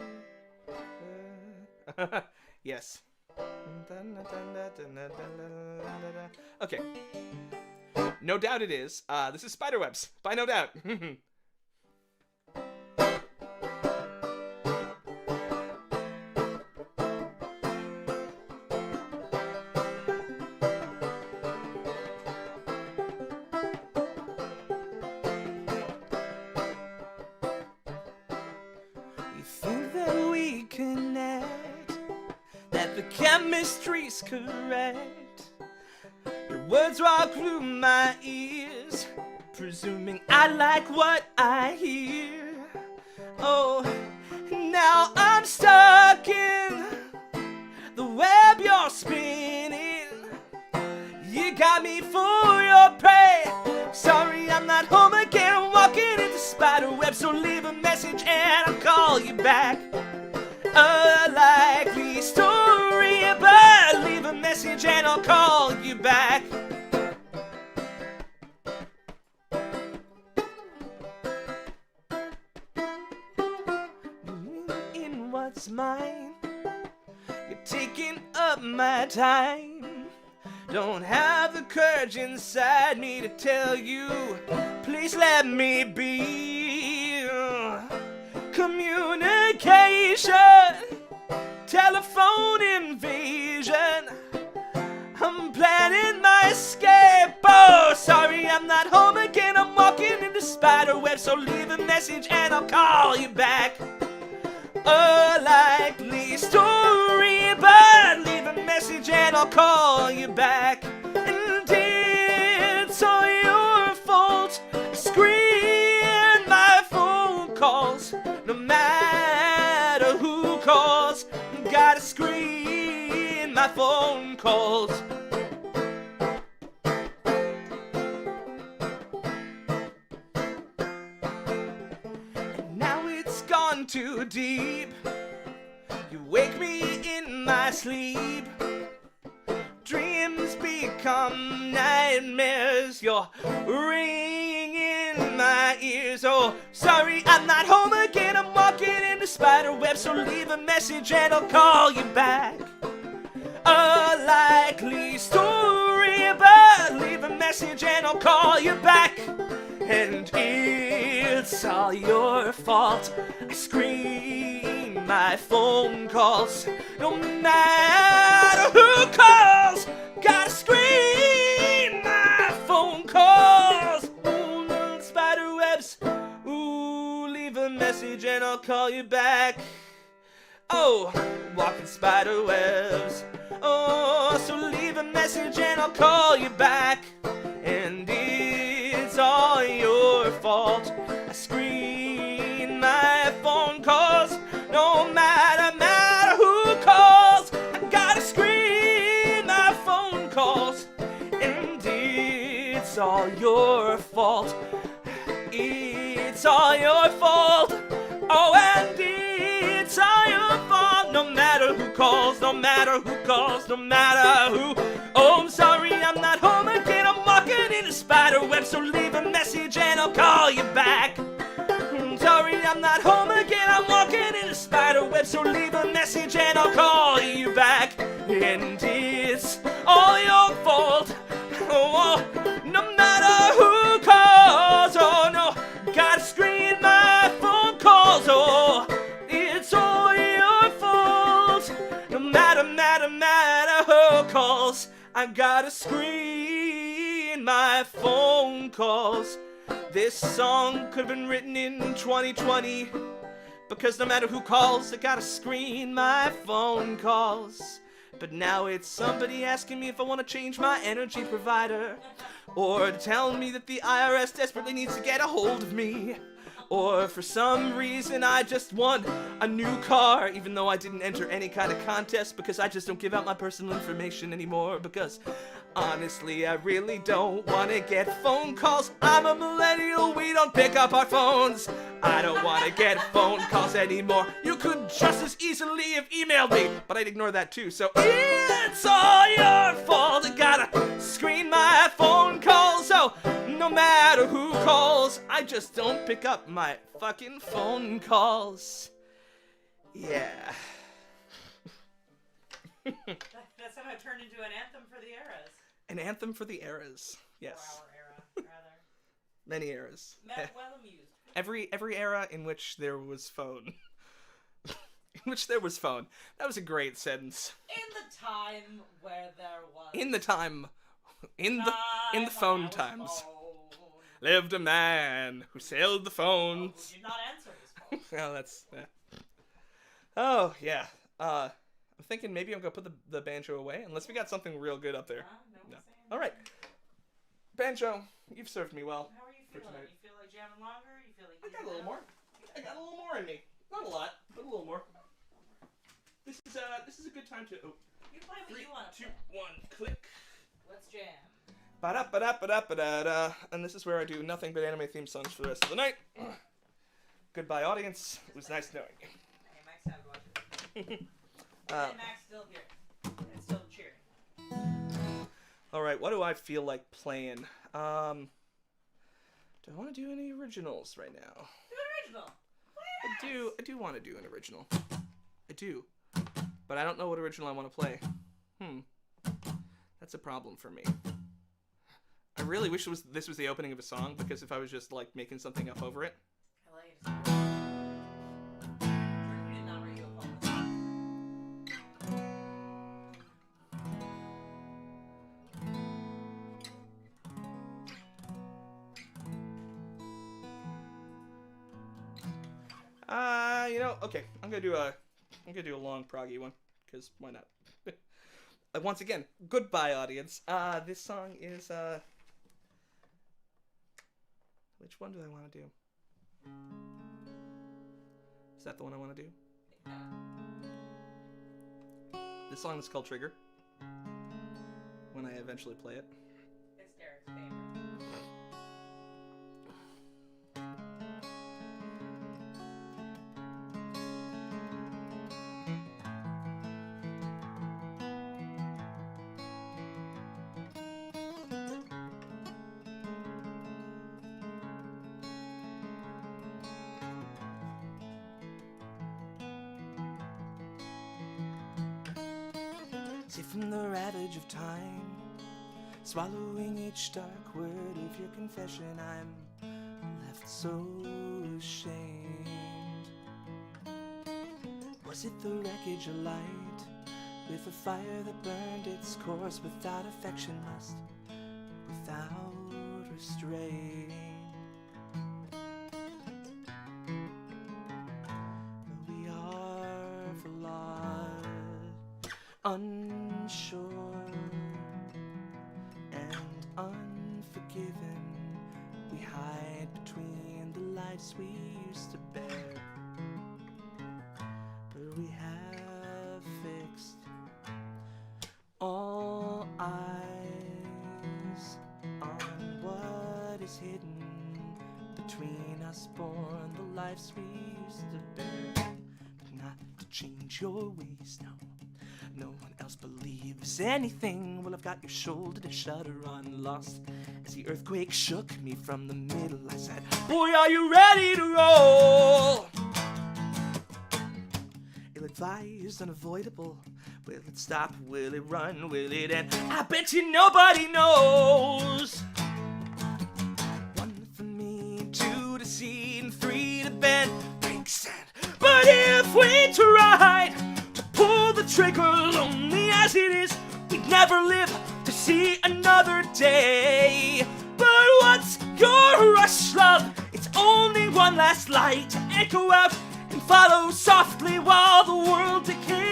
Yes. Okay. No Doubt it is. This is Spiderwebs by No Doubt. You think that we connect, that the chemistry's correct. Your words walk through my ears, presuming I like what I hear. Oh, now I'm stuck in the web you're spinning. You got me for your prey. Sorry, I'm not home again. I'm walking into spider web, so leave a message and I'll call you back. A likely story, but leave a message and I'll call you back. In what's mine, you're taking up my time. Don't have the courage inside me to tell you, please let me be. Communication, telephone invasion. I'm planning my escape. Oh, sorry, I'm not home again. I'm walking into spider web, so leave a message and I'll call you back. A likely story, but leave a message and I'll call you back. And it's all your fault. Screen my phone calls. No matter who calls, gotta screen my phone calls. And now it's gone too deep. You wake me in my sleep. Dreams become nightmares. You're ringing in my ears. Oh, sorry, I'm not home again. I'm walking in the spider web. So leave a message and I'll call you back. A likely story, but leave a message and I'll call you back. And it's all your fault. I screen my phone calls. No matter who calls, gotta screen my phone calls. Ooh, little spider webs. Ooh, leave a message and I'll call you back. Oh, walking spider webs. Oh, so leave a message and I'll call you back. And it's all your fault. I screen my phone calls. No matter who calls, I gotta screen my phone calls. And it's all your fault. It's all your fault. Oh, and it's all your fault. No matter who calls, no matter who calls, no matter who. Oh, I'm sorry, I'm not home again. I'm walking in a spider web. So leave a message and I'll call you back. I'm sorry, I'm not home again. I'm walking in a spider web. So leave a message and I'll call you back. And it's all your fault. Oh, no matter who calls. Oh, no, gotta screen my phone calls. Oh, it's all your fault. No matter who calls, I gotta screen my phone calls. This song could have been written in 2020, because no matter who calls, I gotta screen my phone calls. But now it's somebody asking me if I want to change my energy provider, or telling me that the IRS desperately needs to get a hold of me, or for some reason I just want a new car, even though I didn't enter any kind of contest, because I just don't give out my personal information anymore, because honestly I really don't want to get phone calls. I'm a millennial, we don't pick up our phones. I don't want to get phone calls anymore. You could just as easily have emailed me, but I'd ignore that too. So it's all your fault. I gotta screen my phone calls. So no matter who calls, I just don't pick up my fucking phone calls. Yeah. That somehow turned into an anthem for the eras. An anthem for the eras. Yes. Or our era, rather. Many eras. Well amused. Every era in which there was phone. In which there was phone. That was a great sentence. In the time where there was. In the time. In the phone times. Lived a man who sailed the phones. Who did not answer his phone. Well, that's. Oh, yeah. I'm thinking maybe I'm going to put the banjo away, unless we got something real good up there. No. All right. Banjo, you've served me well. How are you feeling? tonight. You feel like jamming longer? You feel like I got a little more. I got a little more in me. Not a lot, but a little more. This is a good time to. Oh, You play what 3, you want to 2, play. 1, click. Let's jam. Ba-da-ba-da-ba-da-ba-da-da. And this is where I do nothing but anime theme songs for the rest of the night. Goodbye, audience. It was nice knowing you. Hey, Max had watching. And Max still here. And still cheering. All right, what do I feel like playing? Do I want to do any originals right now? Do an original. I do want to do an original. I do. But I don't know what original I want to play. That's a problem for me. I really wish this was the opening of a song, because if I was just like making something up over it. I like it. You did not write you a poem. Okay, I'm gonna do a long proggy one, because why not? Once again, goodbye, audience. This song is which one do I want to do? Is that the one I want to do? This song is called Trigger. eventually play it. It's Derek's favorite. Safe from the ravage of time, swallowing each dark word of your confession, I'm left so ashamed. Was it the wreckage of light, with a fire that burned its course without affection, lust, without restraint? We are flawed, unsure, and unforgiven. We hide between the lives we used to bear, but we have fixed all eyes on what is hidden between us, born the lives we used to bear. But not to change your ways, no. No one else believes anything. Well, I've got your shoulder to shudder on, lost. As the earthquake shook me from the middle, I said, boy, are you ready to roll? Ill-advised, unavoidable. Will it stop? Will it run? Will it end? I bet you nobody knows. 1 for me, 2 to see, and 3 to bend. Makes sense. But if we tried to pull the trigger, lonely as it is, we'd never live to see another day. But what's your rush, love? It's only one last light to echo out and follow softly while the world decays.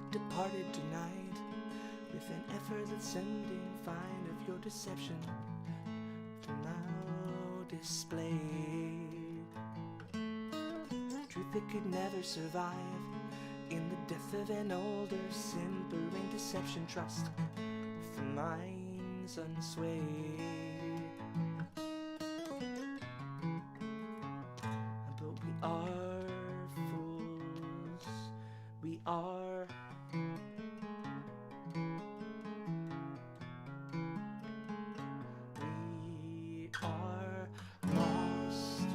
Departed tonight with an effortless sending fine of your deception now displayed. Truth that could never survive in the death of an older simpering deception. Trust with the minds unswayed. But we are fools. We are lost.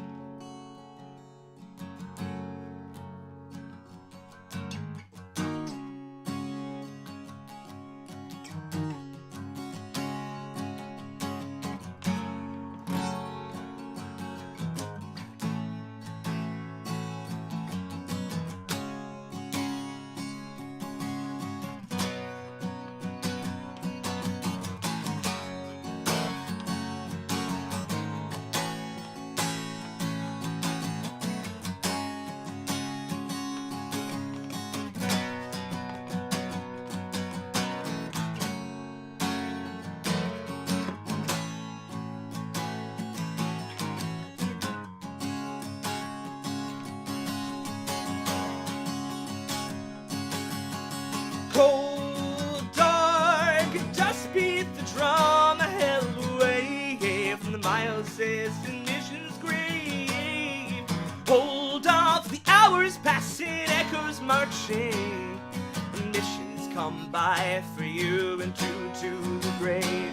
Cold, dark, dust beat the drum a hell away from the miles destination's grave. Hold off, the hours passing, echoes marching. Missions come by for you and true to the grave.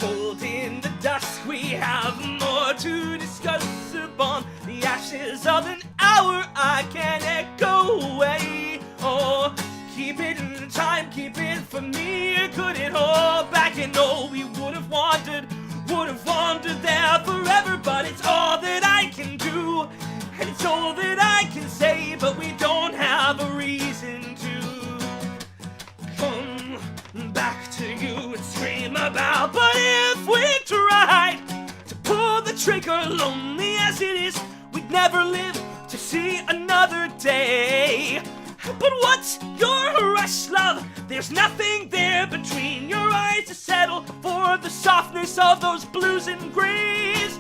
Hold in the dusk, we have more to discuss upon the ashes of an hour I can't echo away. Oh, keep it in time, keep it for me. Could it hold back? And no, we would have wandered there forever. But it's all that I can do, and it's all that I can say. But we don't have a reason to come back to you and scream about. But if we try trigger, lonely as it is, we'd never live to see another day. But what's your rush, love? There's nothing there between your eyes to settle for the softness of those blues and grays.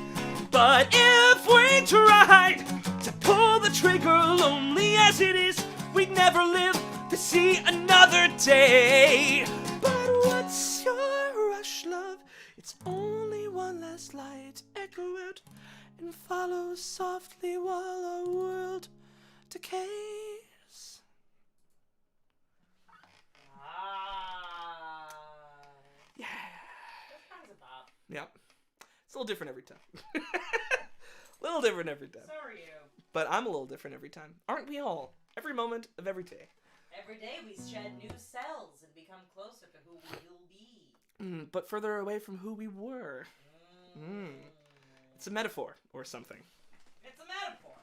But if we tried to pull the trigger, lonely as it is, we'd never live to see another day. But what's your rush, love? It's only one last light echo out and follows softly while our world decays. Yeah. That sounds about. Yeah. It's a little different every time. Little different every time. So are you. But I'm a little different every time. Aren't we all? Every moment of every day. Every day we shed new cells and become closer to who we will be. But further away from who we were. It's a metaphor or something. It's a metaphor.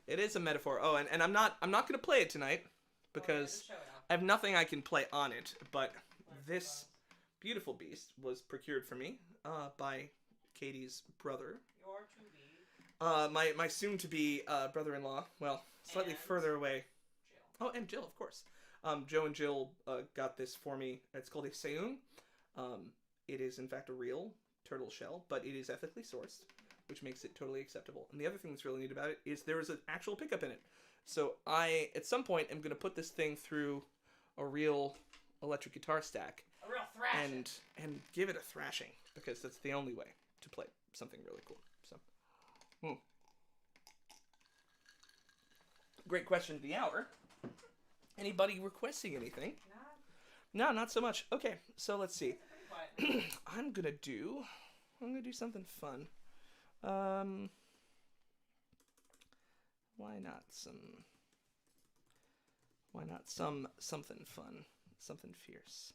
It is a metaphor. Oh, and I'm not gonna play it tonight because I have nothing I can play on it. But this beautiful beast was procured for me by Katie's brother. Your to-be. My soon-to-be brother-in-law. Well, slightly And further away. Jill. Oh, and Jill, of course. Joe and Jill got this for me. It's called a seung. It is, in fact, a real turtle shell, but it is ethically sourced, which makes it totally acceptable. And the other thing that's really neat about it is there is an actual pickup in it. So I, at some point, am going to put this thing through a real electric guitar stack. A real thrashing. And give it a thrashing, because that's the only way to play something really cool. So, Great question of the hour. Anybody requesting anything? No, not so much. Okay, so let's see. I'm gonna do something fun. Why not something fun, something fierce.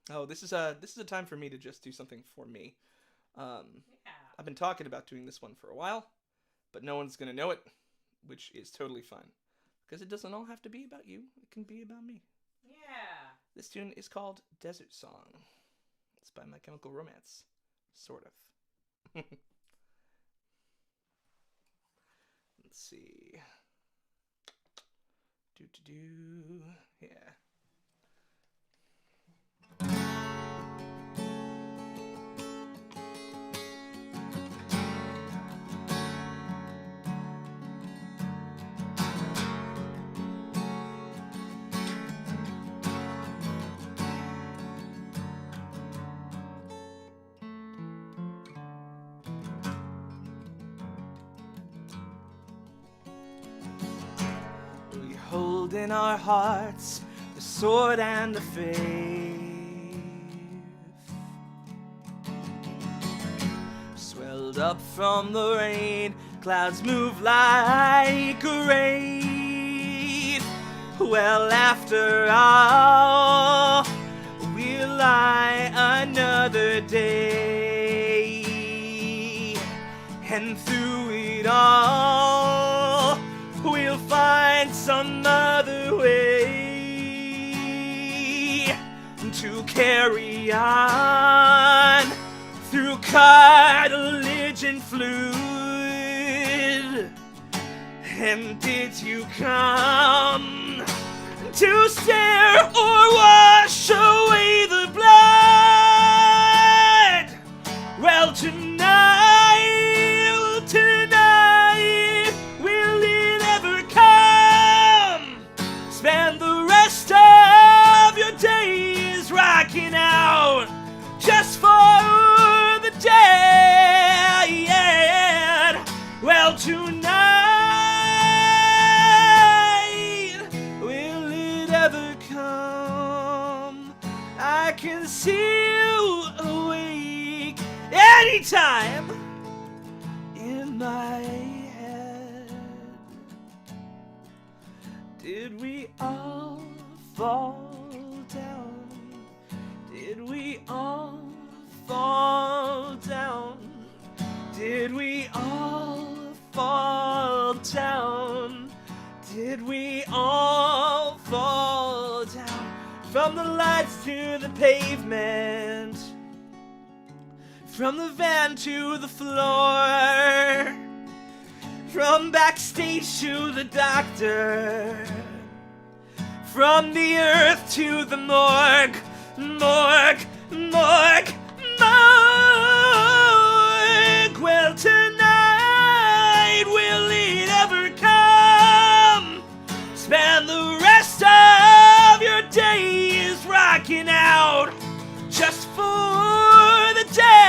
Oh, this is a time for me to just do something for me. I've been talking about doing this one for a while, but no one's gonna know it, which is totally fine. Because it doesn't all have to be about you. It can be about me. Yeah. This tune is called Desert Song. It's by My Chemical Romance. Sort of. Let's see. Yeah. Hold in our hearts the sword and the faith, swelled up from the rain, clouds move like a wraith. Well, after all, we'll lie another day, and through it all we'll find some other way to carry on through cartilage and fluid. And did you come to stare or wash away the blood? Well, tonight, will it ever come? Spend the rest of your days rocking out just for the dead. Well, tonight, will it ever come? I can see you awake anytime in my head. Did we all fall down? Did we all fall down? Did we all fall down? Did we all fall down? From the lights to the pavement, From the van to the floor, from backstage to the doctor, from the earth to the morgue, morgue, morgue, morgue. Well, tonight, will it ever come? Spend the rest of your days rocking out just for the dead.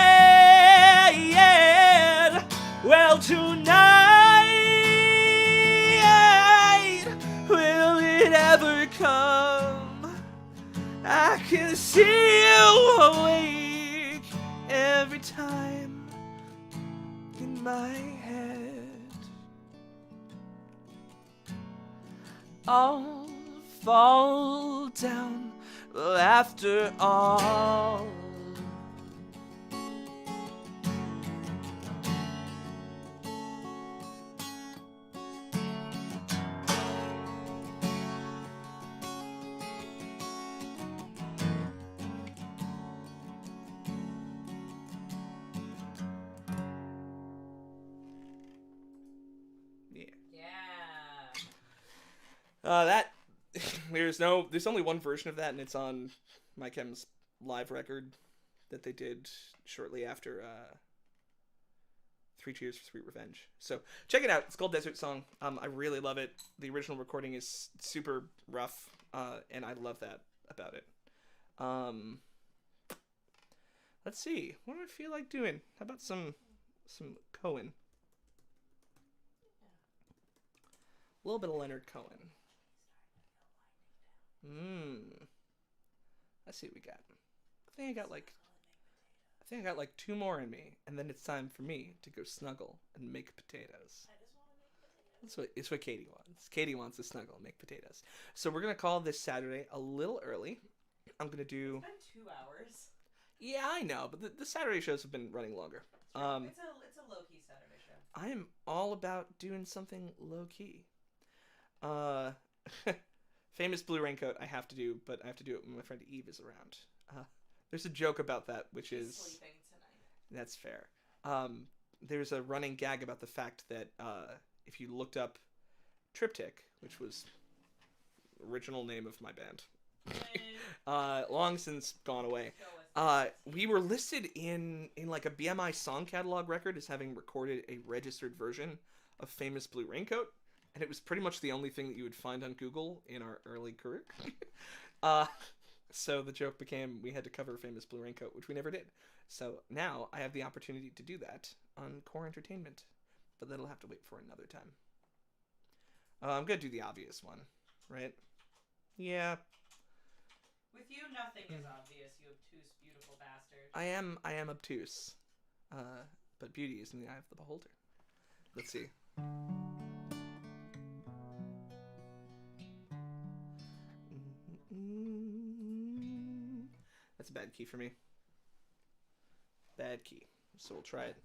Well, tonight, will it ever come? I can see you awake every time in my head. I'll fall down after all. That there's only one version of that, and it's on My Chem's live record that they did shortly after 3 Cheers for Sweet Revenge. So check it out. It's called Desert Song. I really love it. The original recording is super rough, and I love that about it. Let's see. What do I feel like doing? How about some Cohen? A little bit of Leonard Cohen. Let's see what we got. I think I got like 2 more in me, and then it's time for me to go snuggle and make potatoes. It's what Katie wants. Katie wants to snuggle and make potatoes. So we're gonna call this Saturday a little early. I'm gonna do. It's been 2 hours. Yeah, I know, but the Saturday shows have been running longer. It's a low key Saturday show. I am all about doing something low key. Famous Blue Raincoat I have to do, but I have to do it when my friend Eve is around. There's a joke about that, which is sleeping tonight. That's fair. There's a running gag about the fact that if you looked up Triptych, which was the original name of my band, long since gone away, we were listed in like a BMI song catalog record as having recorded a registered version of Famous Blue Raincoat. And it was pretty much the only thing that you would find on Google in our early career. So the joke became we had to cover Famous Blue Raincoat, which we never did. So now I have the opportunity to do that on Core Entertainment. But that'll have to wait for another time. I'm going to do the obvious one, right? Yeah. With you, nothing is obvious, you obtuse, beautiful bastard. I am obtuse. But beauty is in the eye of the beholder. Let's see. That's a bad key for me. Bad key. So we'll try it.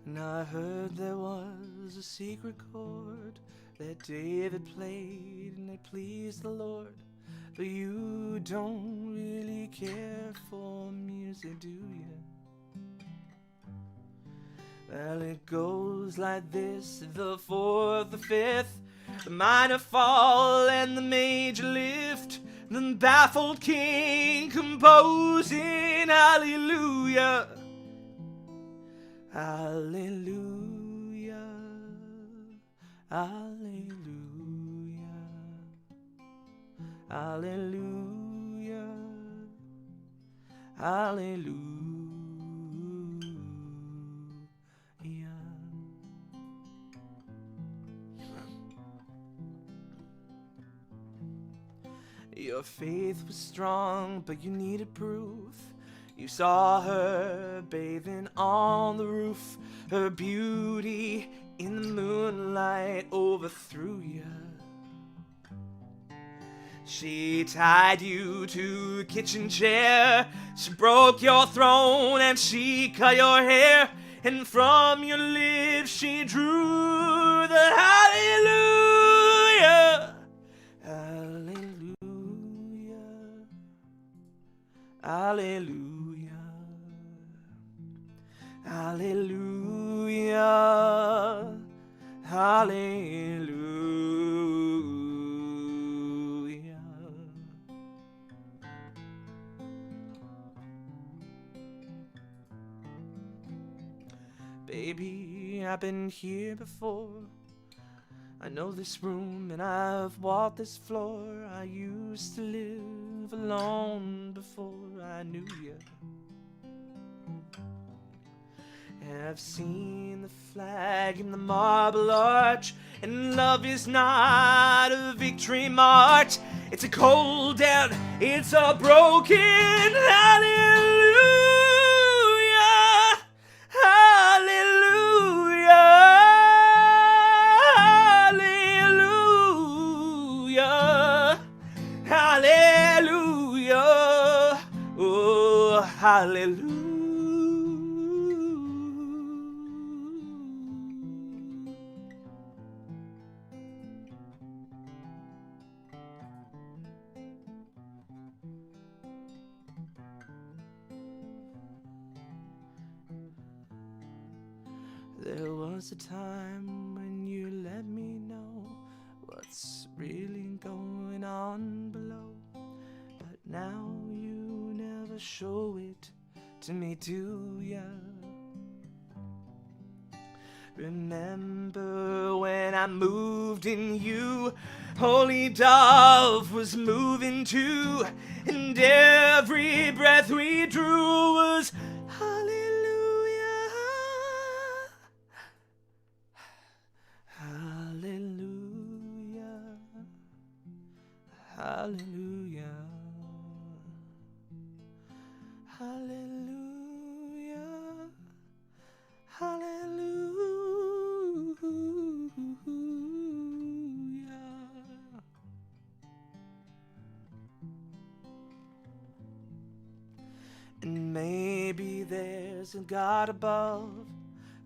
And I heard there was a secret chord that David played and it pleased the Lord. But you don't really care for music, do you? Well, it goes like this: the fourth, the fifth, the minor fall, and the major lift. The baffled king composing hallelujah, hallelujah, hallelujah. Hallelujah, hallelujah. Your faith was strong, but you needed proof. You saw her bathing on the roof. Her beauty in the moonlight overthrew you. She tied you to a kitchen chair. She broke your throne and she cut your hair. And from your lips she drew the hallelujah. Hallelujah. Hallelujah. Hallelujah. Hallelujah. Baby, I've been here before. I know this room and I've walked this floor. I used to live alone before I knew you. I've seen the flag in the marble arch, and love is not a victory march. It's a cold and it's a broken hallelujah. Hallelujah. Hallelujah. Hallelujah. Oh, hallelujah. There was a time when you let me know what's really going on below, but now you never show it to me, do ya? Remember when I moved in you, Holy Dove was moving too, and every breath we drew was hallelujah. Hallelujah. Hallelujah. Hallelujah. Hallelujah. And maybe there's a God above,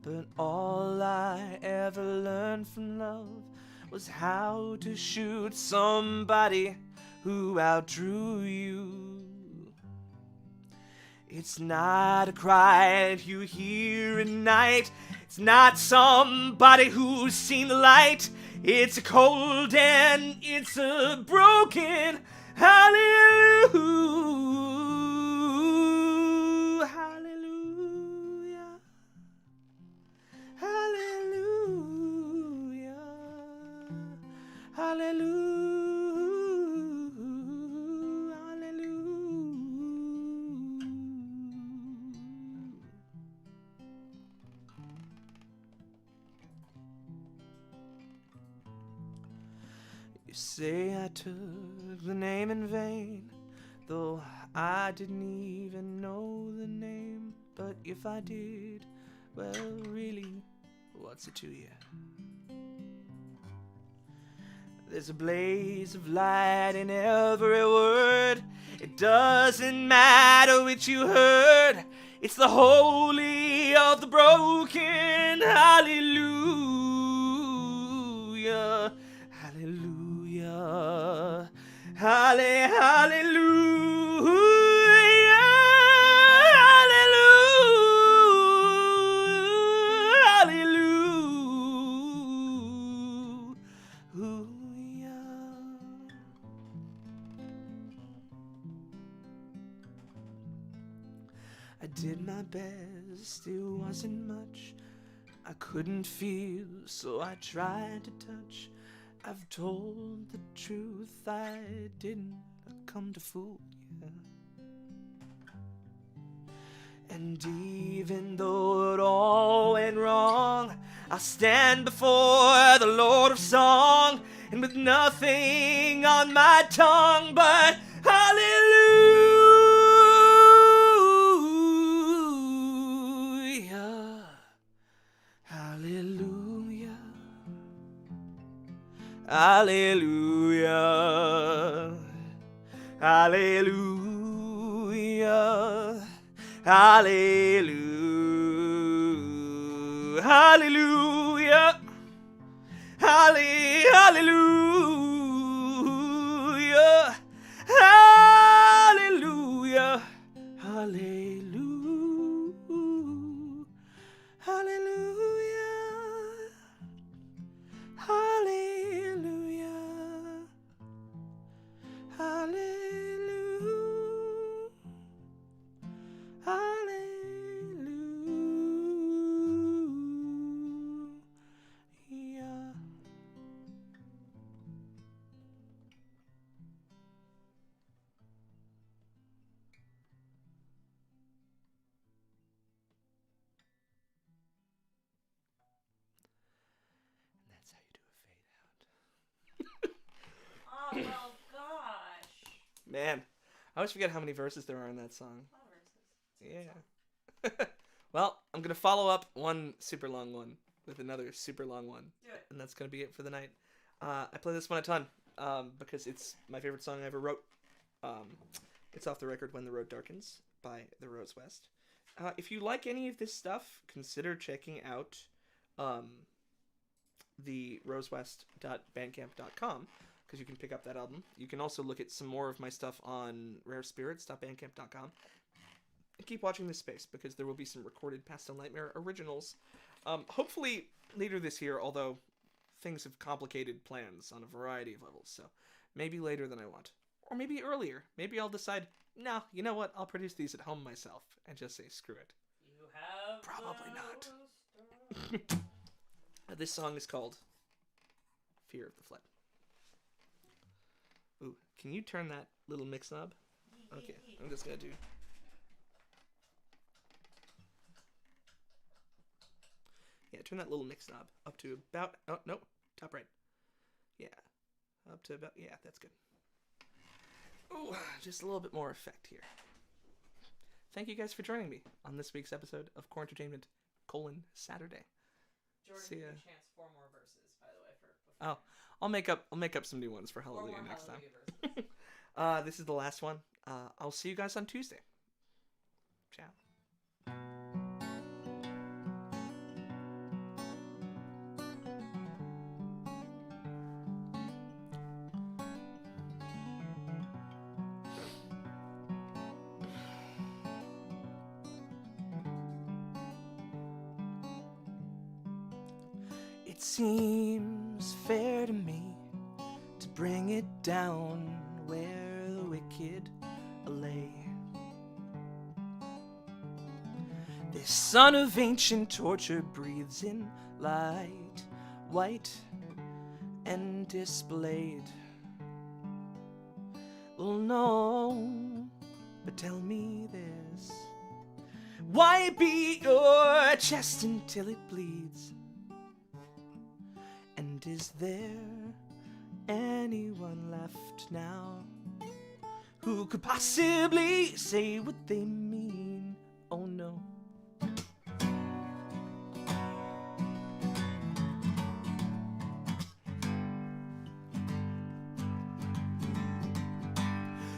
but all I ever learned from love was how to shoot somebody who outdrew you. It's not a cry that you hear at night. It's not somebody who's seen the light. It's a cold and it's a broken hallelujah. Hallelujah. Hallelujah. Hallelujah. You say I took the name in vain, though I didn't even know the name. But if I did, well, really, what's it to you? There's a blaze of light in every word. It doesn't matter which you heard. It's the holy of the broken. Hallelujah. Hallelujah. Hallelujah. I did my best, it wasn't much. I couldn't feel, so I tried to touch. I've told the truth, I didn't come to fool you. And even though it all went wrong, I'll stand before the Lord of Song, and with nothing on my tongue but hallelujah. Hallelujah. Hallelujah. Hallelujah. Hallelujah. Hallelujah. Hallelujah. Hallelujah. Hallelujah. Hallelujah. Hallelujah. Hallelujah. Hallelujah. That's how you do a fade out. Oh, well, gosh. Man, I always forget how many verses there are in that song. A lot of verses. Yeah. Well, I'm going to follow up one super long one with another super long one. Do it. And that's going to be it for the night. I play this one a ton because it's my favorite song I ever wrote. It's off the record When the Road Darkens by The Rose West. If you like any of this stuff, consider checking out the rosewest.bandcamp.com because you can pick up that album. You can also look at some more of my stuff on rarespirits.bandcamp.com. And keep watching this space because there will be some recorded Pastel Nightmare originals. Hopefully later this year, although things have complicated plans on a variety of levels. So maybe later than I want. Or maybe earlier. Maybe I'll decide, no, you know what? I'll produce these at home myself and just say, screw it. You have Probably not. This song is called Fear of the Flood. Ooh, can you turn that little mix knob? Okay, I'm just gonna do... Yeah, turn that little mix knob up to about... Oh, no, top right. Yeah, up to about... Yeah, that's good. Ooh, just a little bit more effect here. Thank you guys for joining me on this week's episode of Core Entertainment, Saturday. Jordan, See ya. give you a chance 4 more verses, by the way. Oh, I'll make up some new ones for Hallelujah next time. Verses. This is the last one. I'll see you guys on Tuesday. Ciao. It seems fair to me to bring it down where the wicked lay. This son of ancient torture breathes in light, white and displayed. Well, no, but tell me this. Why beat your chest until it bleeds? And is there anyone left now who could possibly say what they mean? Oh no.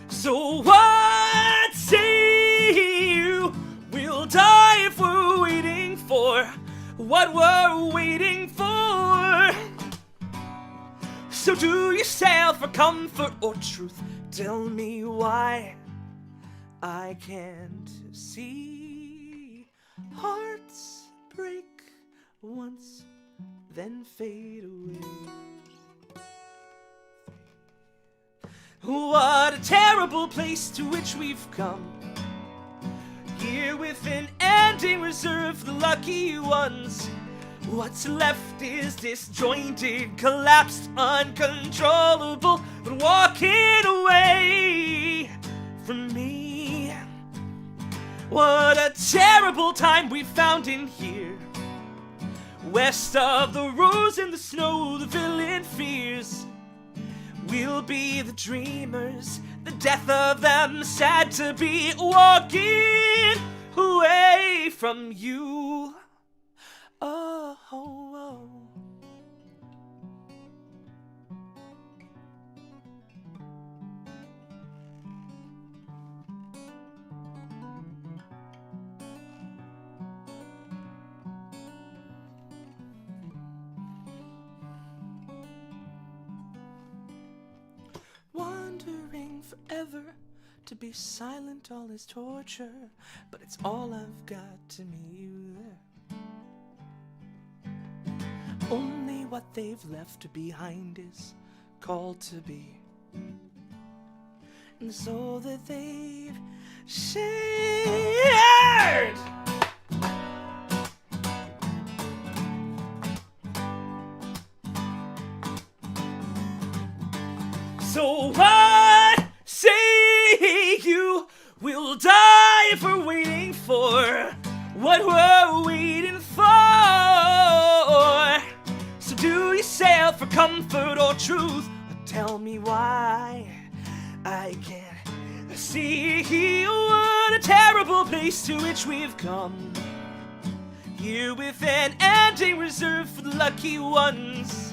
So what say you? We'll die if we're waiting for what we're waiting for. So do yourself for comfort or truth. Tell me why I can't see hearts break once, then fade away. What a terrible place to which we've come. Here with an ending reserved for the lucky ones. What's left is disjointed, collapsed, uncontrollable, but walking away from me. What a terrible time we found in here. West of the rose and the snow, the villain fears. We'll be the dreamers, the death of them, sad to be walking away from you. Oh, oh, oh. wondering forever. To be silent all is torture, but it's all I've got to meet you there. Only what they've left behind is called to be, and the soul that they've shared. So what say you will die for waiting for what we're waiting for? So do you sail for comfort or truth? Or tell me why I can't see what a terrible place to which we've come. Here with an ending reserved for the lucky ones.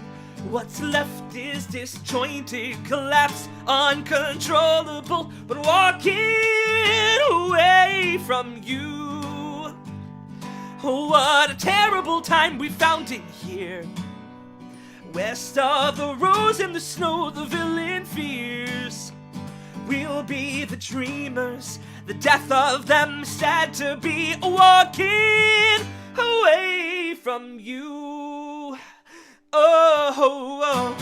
What's left is disjointed, collapse, uncontrollable, but walking away from you. What a terrible time we found in here. West of the rose and the snow, the villain fears. We'll be the dreamers, the death of them, sad to be walking away from you. Oh, oh, oh.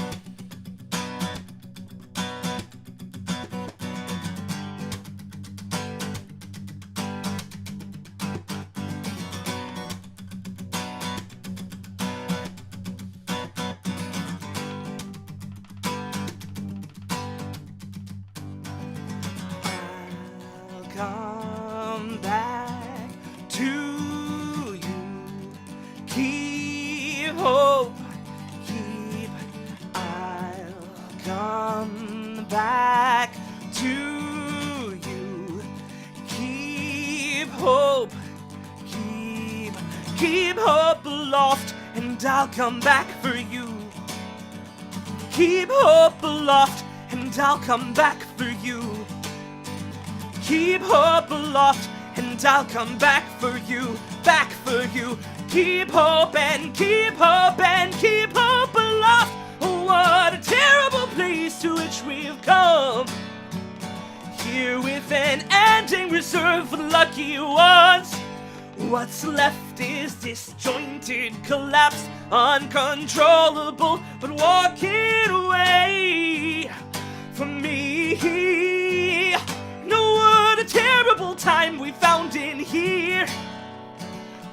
I'll come back to you. Keep hope. Come back to you. Keep hope, keep hope aloft, and I'll come back for you. Keep hope aloft, and I'll come back for you. Keep hope aloft, and I'll come back for you, back for you. Keep hope and keep hope and keep hope aloft. What a terrible place to which we've come. Here with an ending reserved for the lucky ones. What's left is disjointed, collapsed, uncontrollable, but walking away from me. No, what a terrible time we found in here.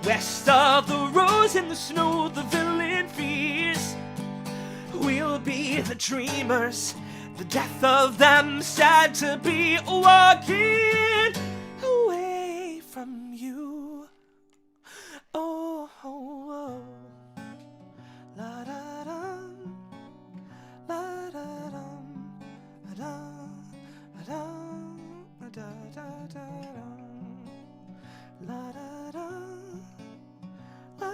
West of the rose and the snow, the villain fears. We'll be the dreamers, the death of them, sad to be walking away from you. Oh, oh, oh. La da dum, la da dum, da da da da da dum, la da dum, la.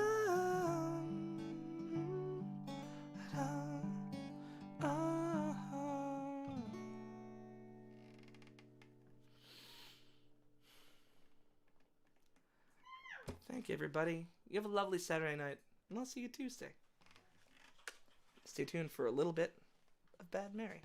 Thank you, everybody. You have a lovely Saturday night, and I'll see you Tuesday. Stay tuned for a little bit of Bad Mary.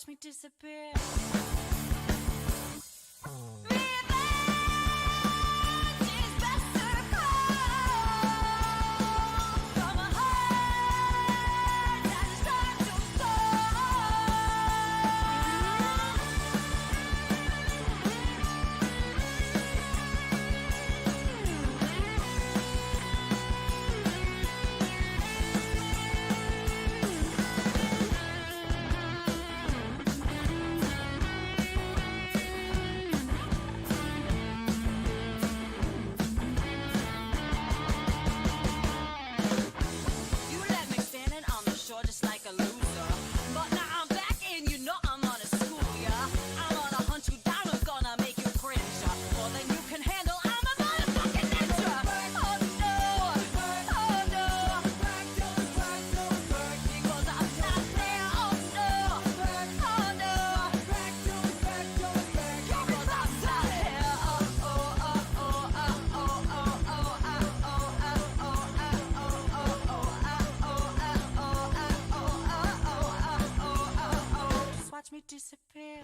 watch me disappear. Just like a loser, but now I'm back and you know I'm gonna school ya. I'm gonna hunt you down, I'm gonna make you cringe. More than you can handle, I'm a motherfucking ninja. Oh no, oh no, because I'm not there. Oh no, oh no, because I'm not here. Oh oh oh oh oh oh oh oh oh oh oh. Watch me disappear.